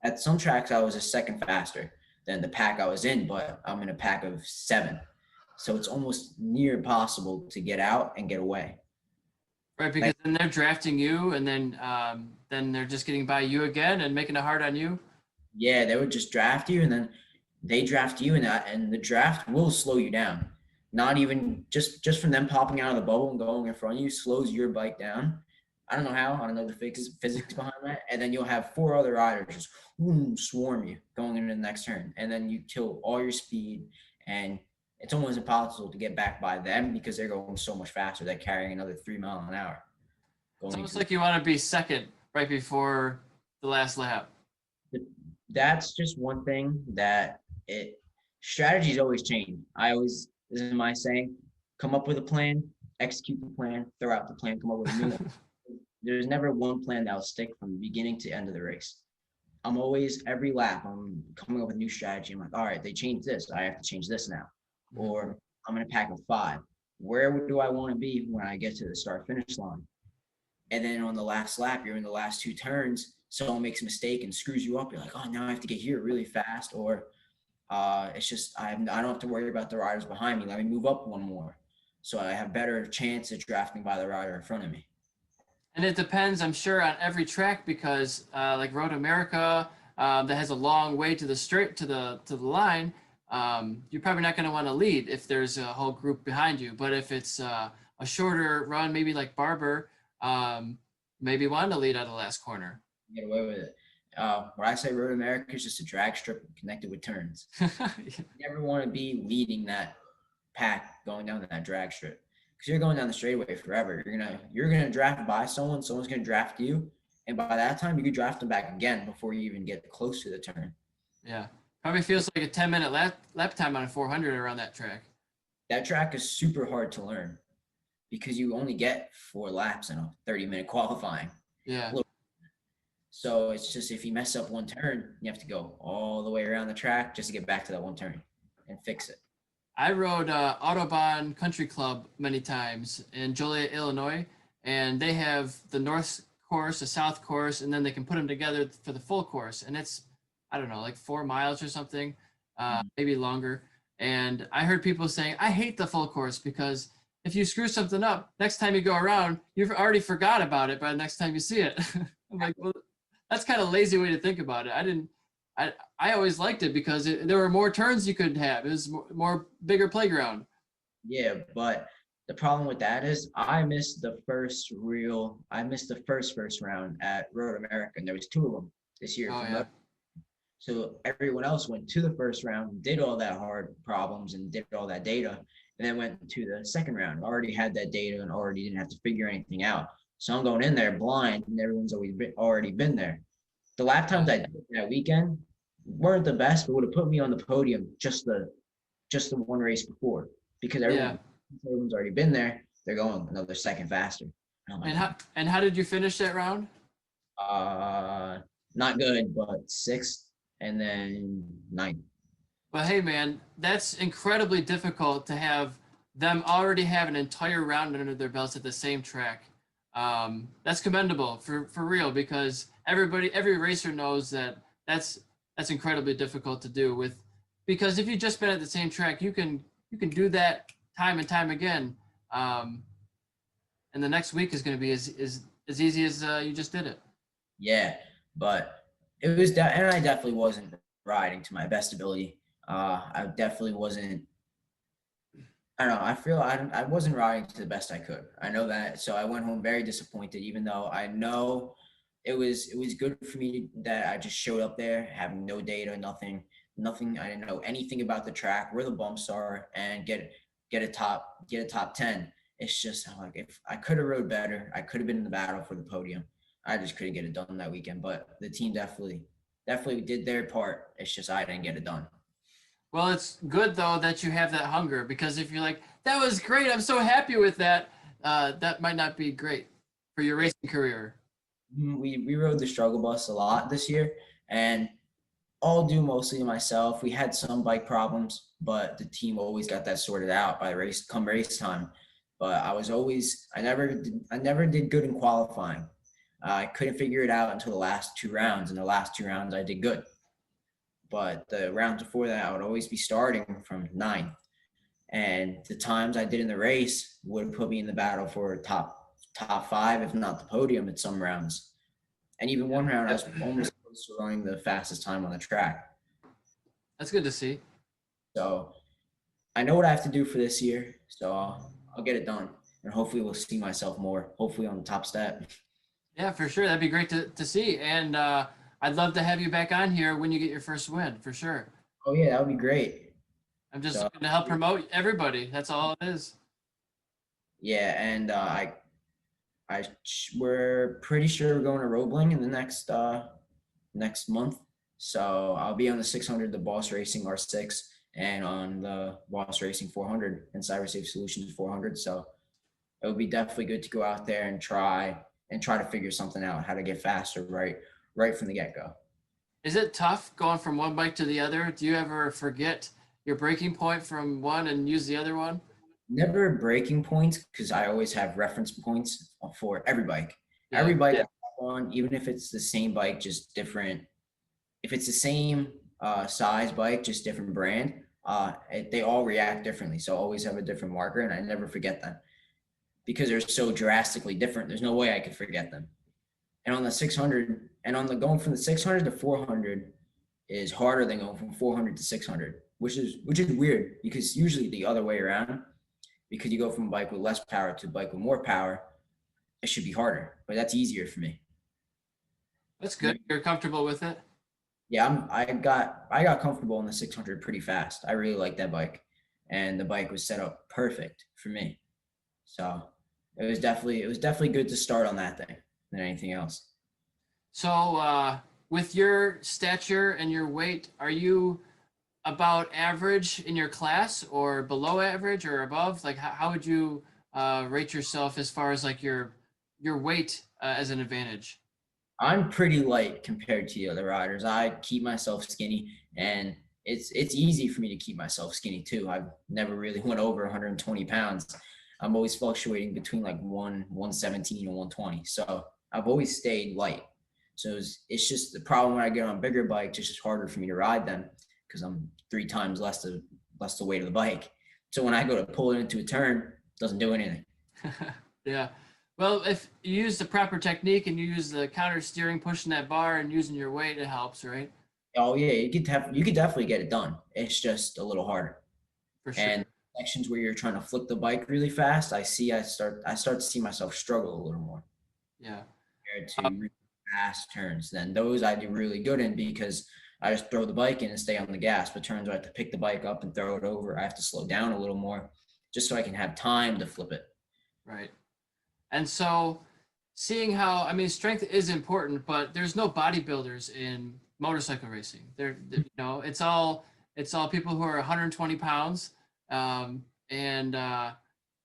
At some tracks, I was a second faster than the pack I was in, but I'm in a pack of 7. So it's almost near impossible to get out and get away. Right, because then they're drafting you, and then they're just getting by you again and making it hard on you. Yeah, they would just draft you, and then they draft you, and the draft will slow you down. Not even just from them popping out of the bubble and going in front of you slows your bike down. I don't know how. I don't know the physics behind that. And then you'll have 4 other riders just swarm you going into the next turn, and then you kill all your speed, and it's almost impossible to get back by them because they're going so much faster. They're carrying another 3 miles an hour. It's almost like you want to be second right before the last lap. That's just one thing that strategies always change. This is my saying, come up with a plan, execute the plan, throw out the plan, come up with a new one. There's never one plan that will stick from beginning to end of the race. I'm always, every lap, I'm coming up with a new strategy. I'm like, all right, they changed this. I have to change this now. Or I'm in a pack of 5. Where do I want to be when I get to the start finish line? And then on the last lap, you're in the last 2 turns, someone makes a mistake and screws you up. You're like, oh, now I have to get here really fast. Or it's just, I don't have to worry about the riders behind me. Let me move up one more. So I have better chance at drafting by the rider in front of me. And it depends, I'm sure, on every track because like Road America, that has a long way to the line, you're probably not going to want to lead if there's a whole group behind you. But if it's a shorter run, maybe like Barber, maybe want to lead out of the last corner. Get away with it. When I say Road America is just a drag strip connected with turns. You never want to be leading that pack going down that drag strip because you're going down the straightaway forever. You're gonna draft by someone's gonna draft you, and by that time you could draft them back again before you even get close to the turn. Yeah, probably feels like a 10-minute lap time on a 400 around that track. That track is super hard to learn because you only get 4 laps in a 30-minute qualifying. Yeah. So it's just if you mess up one turn, you have to go all the way around the track just to get back to that one turn and fix it. I rode Autobahn Country Club many times in Joliet, Illinois, and they have the north course, the south course, and then they can put them together for the full course. And it's, I don't know, like 4 miles or something, maybe longer. And I heard people saying, I hate the full course because if you screw something up, next time you go around, you've already forgot about it by the next time you see it. I'm like, well, that's kind of lazy way to think about it. I always liked it because there were more turns you could have. It was more bigger playground. Yeah, but the problem with that is I missed the first round at Road America, and there was two of them this year Oh from yeah. Road. So everyone else went to the first round, did all that hard problems and did all that data, and then went to the second round. Already had that data and already didn't have to figure anything out. So I'm going in there blind, and everyone's already been there. The lap Yeah. times I did that weekend weren't the best, but would have put me on the podium just the one race before because Yeah. everyone's already been there. They're going another second faster. And I'm And like, how did you finish that round? uh, not good, but sixth and then ninth. But hey, man, that's incredibly difficult to have them already have an entire round under their belts at the same track. That's commendable for real because every racer knows that that's incredibly difficult to do with because if you've just been at the same track, you can do that time and time again, and the next week is going to be as easy as you just did it. Yeah, but and I definitely wasn't riding to my best ability. I definitely wasn't. I don't know. I feel I wasn't riding to the best I could. I know that, so I went home very disappointed. Even though I know it was good for me that I just showed up there having no data, nothing. I didn't know anything about the track, where the bumps are, and get a top 10. It's just I'm like if I could have rode better, I could have been in the battle for the podium. I just couldn't get it done that weekend. But the team definitely did their part. It's just I didn't get it done. Well, it's good though that you have that hunger because if you're like, that was great, I'm so happy with that, that might not be great for your racing career. We rode the struggle bus a lot this year, and all due mostly to myself. We had some bike problems, but the team always got that sorted out by race time. But I never did good in qualifying. I couldn't figure it out until the last two rounds. In the last two rounds, I did good. But the rounds before that, I would always be starting from ninth. And the times I did in the race would put me in the battle for top five, if not the podium at some rounds. And even one round, I was almost close to running the fastest time on the track. That's good to see. So I know what I have to do for this year. So I'll get it done. And hopefully we'll see myself more, hopefully on the top step. Yeah, for sure. That'd be great to see. And I'd love to have you back on here when you get your first win, for sure. Oh yeah, that would be great. I'm just So looking to help promote everybody. That's all it is. yeah, and we're pretty sure we're going to Roebling in the next month. So I'll be on the 600, the Boss Racing R6, and on the Boss Racing 400 and Cyber Safe Solutions 400. So it would be definitely good to go out there and try to figure something out, how to get faster right from the get go. Is it tough going from one bike to the other? Do you ever forget your breaking point from one and use the other one? Never breaking points because I always have reference points for every bike. Yeah. Every bike I on, even if it's the same bike, just different. If it's the same size bike, just different brand, they all react differently. So I always have a different marker, and I never forget them because they're so drastically different. There's no way I could forget them. And on the 600, and on the going from the 600 to 400 is harder than going from 400 to 600, which is weird because usually the other way around, because you go from a bike with less power to a bike with more power, it should be harder, but that's easier for me. That's good. You're comfortable with it? Yeah, I got comfortable in the 600 pretty fast. I really like that bike, and the bike was set up perfect for me. So it was definitely good to start on that thing than anything else. So, with your stature and your weight, are you about average in your class or below average or above? Like, how would you rate yourself as far as like your weight as an advantage? I'm pretty light compared to the other riders. I keep myself skinny, and it's easy for me to keep myself skinny too. I've never really went over 120 pounds. I'm always fluctuating between like 117 and 120. So I've always stayed light. So it's just the problem when I get on bigger bikes, it's just harder for me to ride them because I'm three times less the weight of the bike. So when I go to pull it into a turn, it doesn't do anything. Yeah. Well, if you use the proper technique and you use the counter steering, pushing that bar and using your weight, it helps, right? Oh yeah, you could definitely get it done. It's just a little harder. For And sure. sections where you're trying to flick the bike really fast, I start to see myself struggle a little more Yeah. compared Uh, to really fast turns. Then those I do really good in because I just throw the bike in and stay on the gas. But turns I have to pick the bike up and throw it over. I have to slow down a little more just so I can have time to flip it. right. And so seeing how, I mean, strength is important, but there's no bodybuilders in motorcycle racing. It's all people who are 120 pounds, um, and uh,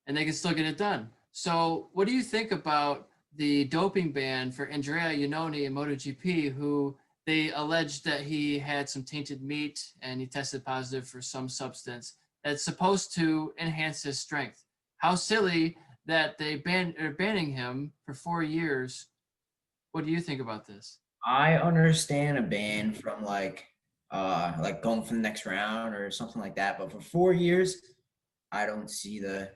and they can still get it done. So, what do you think about the doping ban for Andrea Iannone in MotoGP, who they alleged that he had some tainted meat and he tested positive for some substance that's supposed to enhance his strength? How silly that are banning him for 4 years. What do you think about this? I understand a ban from like going for the next round or something like that, but for 4 years, I don't see the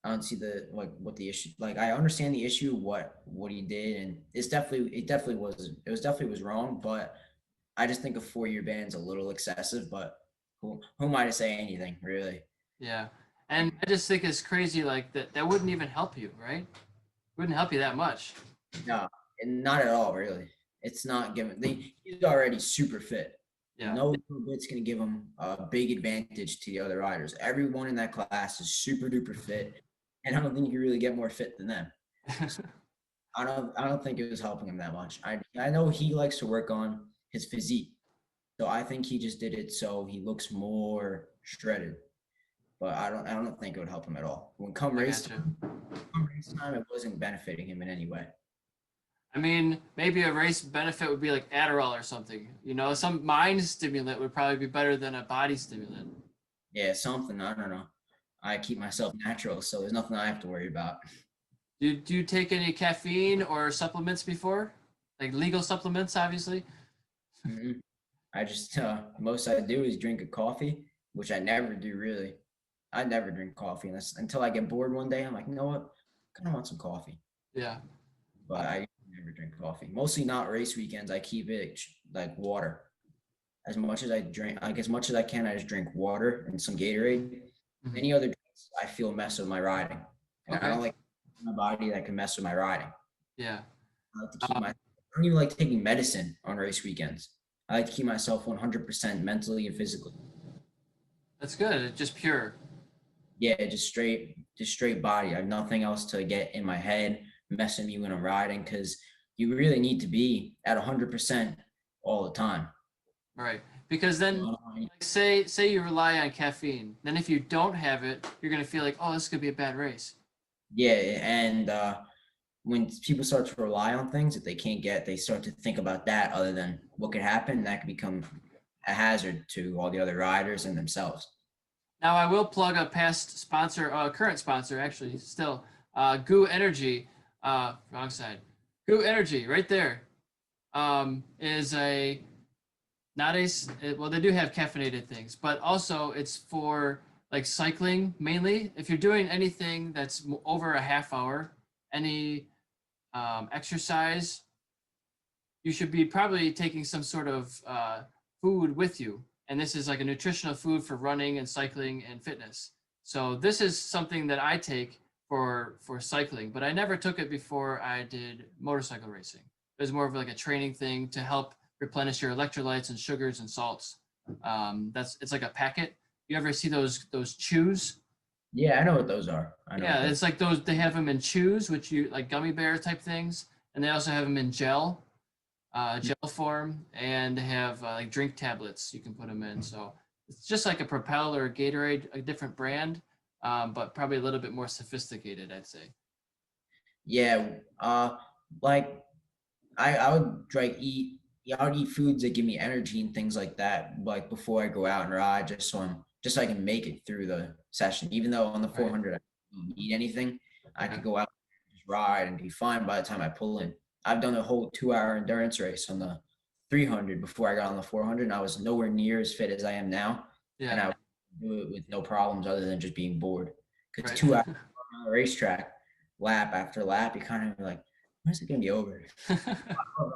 I don't see the like what the issue like I understand the issue what he did and it definitely was wrong, but I just think a 4 year ban's a little excessive, but who am I to say anything really? Yeah. And I just think it's crazy like that wouldn't even help you, right? Wouldn't help you that much. No, and not at all really. It's not giving he's already super fit. Yeah. No little bit's gonna give him a big advantage to the other riders. Everyone in that class is super duper fit, and I don't think you really get more fit than them. I don't think it was helping him that much. I know he likes to work on his physique. So I think he just did it so he looks more shredded. But I don't think it would help him at all. I gotcha. Come race time, it wasn't benefiting him in any way. I mean, maybe a race benefit would be like Adderall or something. Some mind stimulant would probably be better than a body stimulant. Yeah, something, I don't know. I keep myself natural, so there's nothing I have to worry about. Do you take any caffeine or supplements before? Like legal supplements, obviously. Mhm. I just most I do is drink a coffee, which I never do really. I never drink coffee until I get bored one day. I'm like, you know what? I kind of want some coffee. Yeah. But I never drink coffee. Mostly not race weekends. I keep it like water. As much as I drink, like as much as I can, I just drink water and some Gatorade. Mhm. Any other drinks, I feel mess with my riding. And I Okay. don't like my body that can mess with my riding. Yeah. I like to keep Um, my. I don't even like taking medicine on race weekends. I like to keep myself 100% mentally and physically. that's good. It's just pure. Yeah, just straight body. I have nothing else to get in my head, messing me when I'm riding, because you really need to be at 100% all the time. Right. Because then, Uh, like, say you rely on caffeine. Then if you don't have it, you're gonna feel like, oh, this could be a bad race. Yeah, and when people start to rely on things that they can't get, they start to think about that other than what could happen. That could become a hazard to all the other riders and themselves. Now I will plug a past sponsor, current sponsor actually, still, Goo Energy. Wrong side. Goo Energy, right there, is a not a well, they do have caffeinated things, but also it's for like cycling mainly. If you're doing anything that's over a half hour, any exercise, you should be probably taking some sort of food with you. And this is like a nutritional food for running and cycling and fitness. So this is something that I take for cycling, but I never took it before I did motorcycle racing. It was more of like a training thing to help replenish your electrolytes and sugars and salts. It's like a packet. You ever see those chews? Yeah, I know what those are. I know what Yeah, those. it's like those. They have them in chews, which you like gummy bear type things, and they also have them in gel form, and they have like drink tablets you can put them in. So it's just like a Propel or a Gatorade, a different brand, but probably a little bit more sophisticated, I'd say. Yeah, like I would like eat. Yeah, I would eat foods that give me energy and things like that. Like before I go out and ride, just so I can make it through the session. Even though on the Right. 400 I don't eat anything, I Yeah. could go out and just ride and be fine by the time I pull in. I've done a whole 2 hour endurance race on the 300 before I got on the 400, and I was nowhere near as fit as I am now, and Yeah. I would do it with no problems other than just being bored. Because Right. 2 hours on the racetrack lap after lap, you kind of like, when's it gonna be over?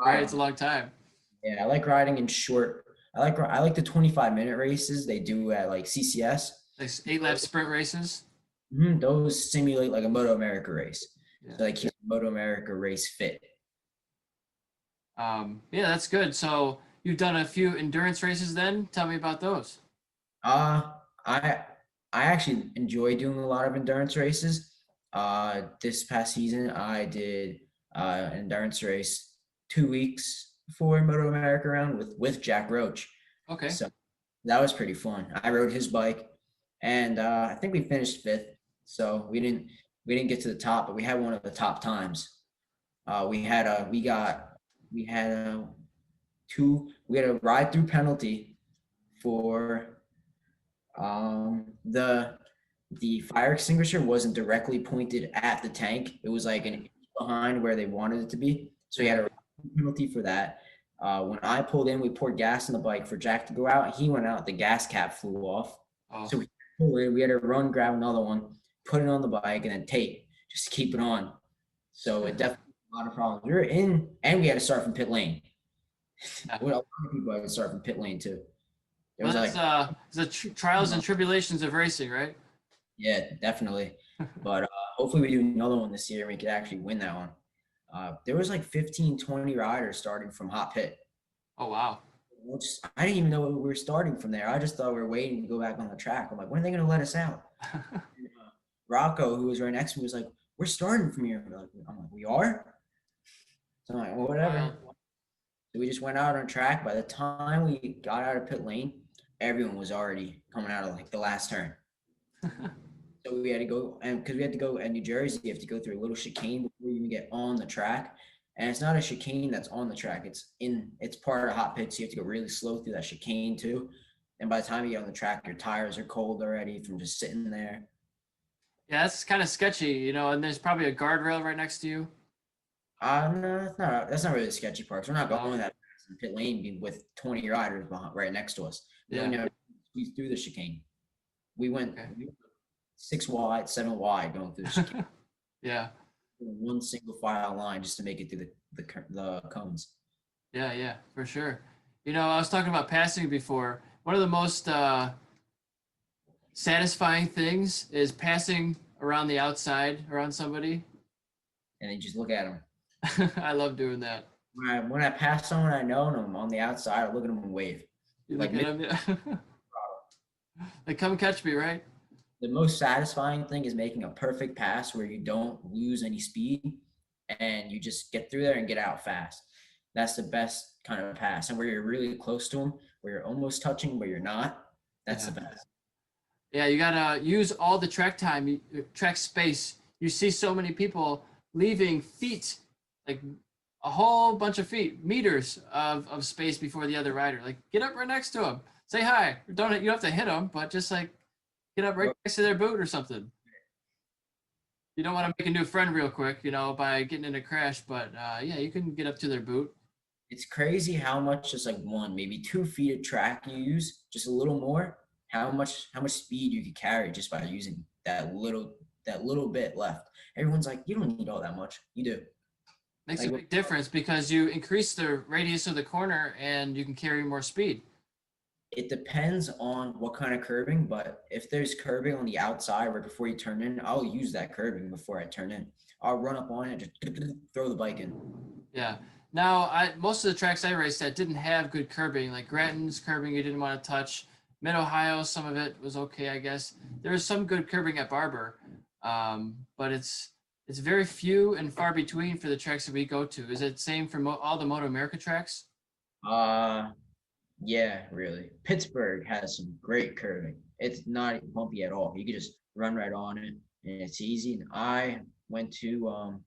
Right, it's a long time. Yeah, I like riding in short. I like the 25-minute races they do at like CCS. Like 8-lap sprint races. Those simulate like a Moto America race. Yeah. So they keep the Moto America race fit. Yeah, that's good. So you've done a few endurance races then? Tell me about those. Uh I I actually enjoy doing a lot of endurance races. This past season I did an endurance race 2 weeks before Moto America round with Jack Roach. Okay. So that was pretty fun. I rode his bike, and I think we finished fifth. So we didn't get to the top, but we had one of the top times. We had a we had a ride through penalty for the fire extinguisher wasn't directly pointed at the tank. It was like an inch behind where they wanted it to be. So he had a penalty for that. When I pulled in, we poured gas in the bike for Jack to go out. He went out, the gas cap flew off. Oh. So we pulled in, we had to run, grab another one, put it on the bike, and then tape just to keep it on. So it definitely a lot of problems. We were in, and we had to start from pit lane. Yeah. Well, a lot of people had to start from pit lane too. It Well, was that's like, the trials and tribulations of racing, right? yeah, definitely. But hopefully we do another one this year and we could actually win that one. There was like 15, 20 riders starting from hot pit. Oh wow. Which I didn't even know we were starting from there. I just thought we were waiting to go back on the track. I'm like, when are they going to let us out? And, Rocco, who was right next to me, was like, we're starting from here. I'm like, we are? So I'm like, well, whatever. So we just went out on track. By the time we got out of pit lane, everyone was already coming out of like the last turn. So we had to go, and because we had to go at New Jersey, you have to go through a little chicane before you even get on the track. And it's not a chicane that's on the track. It's part of hot pit. So you have to go really slow through that chicane too. And by the time you get on the track, your tires are cold already from just sitting there. Yeah, that's kind of sketchy, you know, and there's probably a guardrail right next to you. No, that's not really the sketchy part. We're not going Oh. that fast in pit lane with 20 riders right next to us. We Yeah. never squeezed through the chicane. We went Okay. 6 wide, 7 wide going through the chicane. Yeah. One single file line just to make it through the cones. Yeah, for sure. You know, I was talking about passing before. One of the most satisfying things is passing around the outside around somebody. And then just look at them. I love doing that. When I pass someone I know and I'm on the outside, I look at them and wave. You Like look at them, yeah. Like, come catch me, right? The most satisfying thing is making a perfect pass where you don't lose any speed and you just get through there and get out fast. That's the best kind of pass. And where you're really close to them, where you're almost touching, but you're not, that's the best. Yeah, you gotta use all the track time, track space. You see so many people leaving feet, like a whole bunch of feet, meters of space before the other rider. Like, get up right next to them, say hi. You don't have to hit them, but just like get up right next to their boot or something. You don't want to make a new friend real quick, you know, by getting in a crash, but yeah, you can get up to their boot. It's crazy how much just like maybe 2 feet of track you use, just a little more, how much speed you could carry just by using that little bit left. Everyone's like, you don't need all that much. You do. Makes Like, a big difference because you increase the radius of the corner and you can carry more speed. it depends on what kind of curbing, but if there's curbing on the outside right before you turn in, I'll use that curbing before I turn in. I'll run up on it, just throw the bike in. Yeah. Now, most of the tracks I raced at didn't have good curbing, like Grattan's curbing you didn't want to touch. Mid-Ohio, some of it was okay, I guess. There was some good curbing at Barber, but it's very few and far between for the tracks that we go to. Is it same for all the Moto America tracks? Yeah, really. Pittsburgh has some great curving. It's not bumpy at all. You can just run right on it, and it's easy. And I went to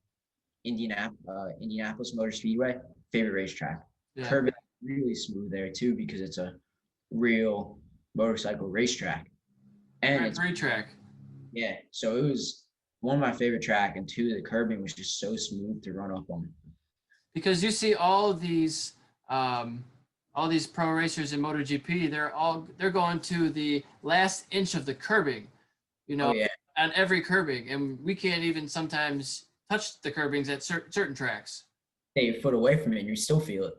Indianapolis Motor Speedway, favorite racetrack. Yeah. Curving really smooth there too because it's a real motorcycle racetrack. And it's Grand Prix track. yeah, so it was one of my favorite track, and two, the curbing was just so smooth to run up on. Because you see all these pro racers in MotoGP, they're going to the last inch of the curbing, you know, Oh, yeah. on every curbing, and we can't even sometimes touch the curbings at certain tracks. Stay your foot away from it and you still feel it.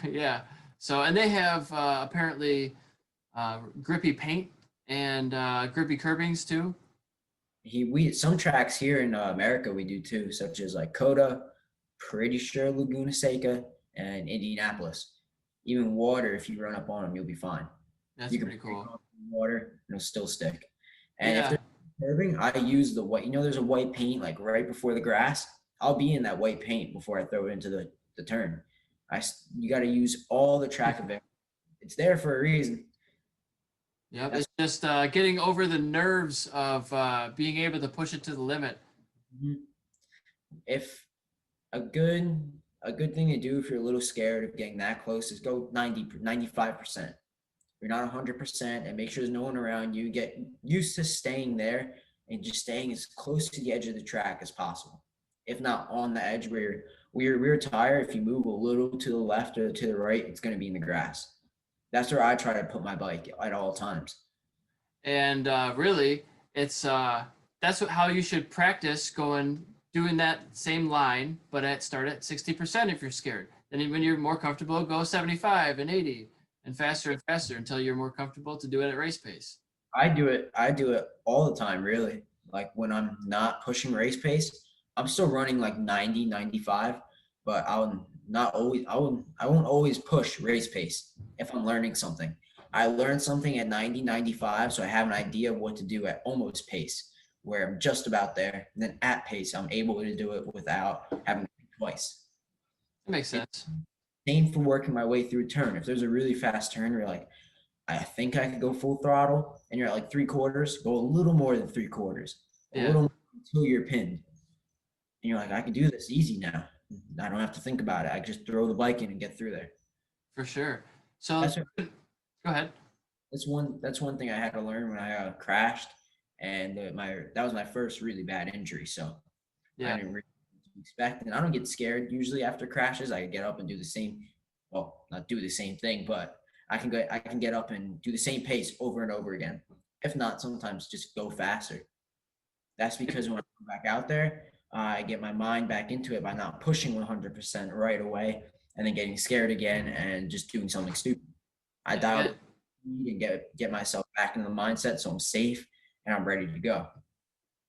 Yeah. So, and they have apparently grippy paint and grippy curbings too. We some tracks here in America we do too, such as like Coda, pretty sure Laguna Seca, and Indianapolis. Even water, if you run up on them, you'll be fine. That's You can pretty break cool. off the water, and it'll still stick. And if Yeah. there's curbing, I use the white. You know, there's a white paint like right before the grass. I'll be in that white paint before I throw it into the turn. You got to use all the track of it. It's there for a reason. Yep. That's It's just getting over the nerves of being able to push it to the limit. if a good thing to do if you're a little scared of getting that close is go 95%. You're not 100% and make sure there's no one around you. Get used to staying there and just staying as close to the edge of the track as possible. If not on the edge where your rear tire, if you move a little to the left or to the right, it's going to be in the grass. That's where I try to put my bike at all times. And really, it's how you should practice doing that same line, but start at 60% if you're scared. Then when you're more comfortable, go 75 and 80 and faster until you're more comfortable to do it at race pace. I do it all the time, really. Like when I'm not pushing race pace, I'm still running like 90, 95, but I won't always push race pace if I'm learning something. I learned something at 90, 95, so I have an idea of what to do at almost pace, where I'm just about there. And then at pace, I'm able to do it without having to think twice. That makes sense. Same for working my way through a turn. If there's a really fast turn, you're like, I think I could go full throttle, and you're at like 3/4, go a little more than 3/4, a little more until you're pinned. And you're like, I can do this easy now. I don't have to think about it. I just throw the bike in and get through there. For sure. So That's go ahead. that's one thing I had to learn when I crashed, and that was my first really bad injury. So Yeah. I didn't really expect, and I don't get scared usually after crashes. I get up and do the same, well, not do the same thing, but I can get up and do the same pace over and over again. If not, sometimes just go faster. That's because when I come back out there, I get my mind back into it by not pushing 100% right away and then getting scared again and just doing something stupid. I dial it and get myself back in the mindset so I'm safe and I'm ready to go.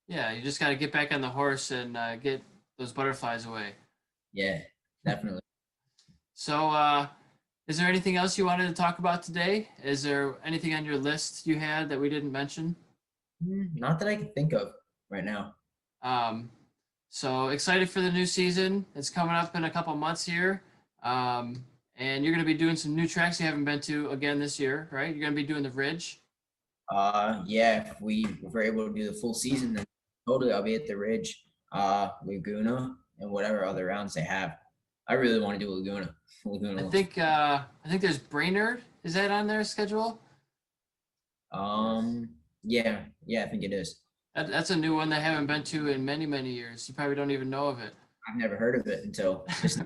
Yeah, you just got to get back on the horse and get those butterflies away. Yeah, definitely. So, is there anything else you wanted to talk about today? Is there anything on your list you had that we didn't mention? Not that I can think of right now. So excited for the new season. It's coming up in a couple months here. And you're going to be doing some new tracks you haven't been to again this year, right? You're going to be doing the Ridge. Yeah, if we're able to do the full season, then totally I'll be at the Ridge, Laguna, and whatever other rounds they have. I really want to do Laguna. I think there's Brainerd. Is that on their schedule? Yeah, I think it is. That's a new one they haven't been to in many, many years. You probably don't even know of it. I've never heard of it until just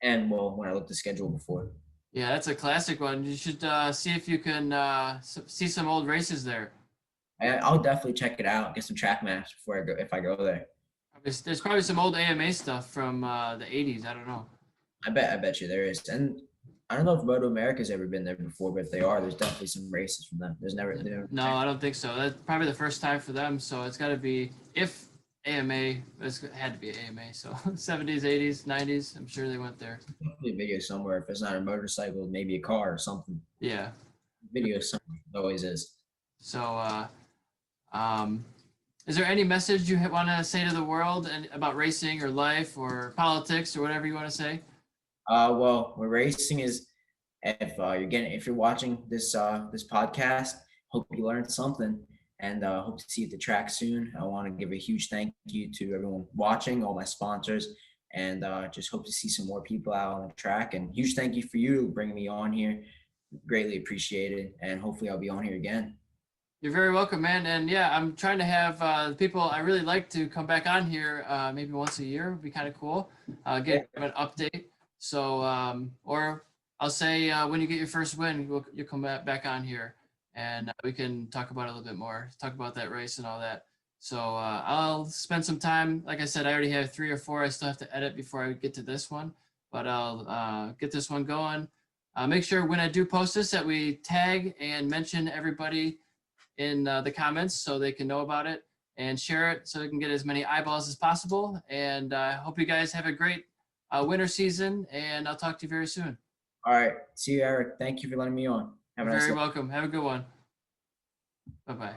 and well, when I looked at the schedule before. Yeah, that's a classic one. You should see if you can see some old races there. I'll definitely check it out. Get some track maps before I go if I go there. There's probably some old AMA stuff from the '80s. I don't know. I bet you there is. And I don't know if Moto America's ever been there before, but if they are, there's definitely some races from them. No, I don't think so. That's probably the first time for them. So it's got to be if AMA. It had to be AMA. So 70s, 80s, 90s. I'm sure they went there. Definitely a video somewhere. If it's not a motorcycle, maybe a car or something. Yeah. Video somewhere. It always is. So, is there any message you want to say to the world about racing or life or politics or whatever you want to say? Well, what racing is, if you're watching this podcast, hope you learned something, and hope to see you at the track soon. I want to give a huge thank you to everyone watching, all my sponsors, and just hope to see some more people out on the track. And huge thank you for you bringing me on here. Greatly appreciated, and hopefully I'll be on here again. You're very welcome, man. And yeah, I'm trying to have people I really like to come back on here maybe once a year. Would be kind of cool. Get an update. So, or I'll say when you get your first win, you'll come back on here and we can talk about it a little bit more, talk about that race and all that. So I'll spend some time. Like I said, I already have 3 or 4 I still have to edit before I get to this one, but I'll get this one going. Make sure when I do post this that we tag and mention everybody in the comments so they can know about it, and share it so we can get as many eyeballs as possible. And I hope you guys have a great winter season, and I'll talk to you very soon. All right. See you, Eric. Thank you for letting me on. Have a You're nice very day. welcome. Have a good one. Bye-bye.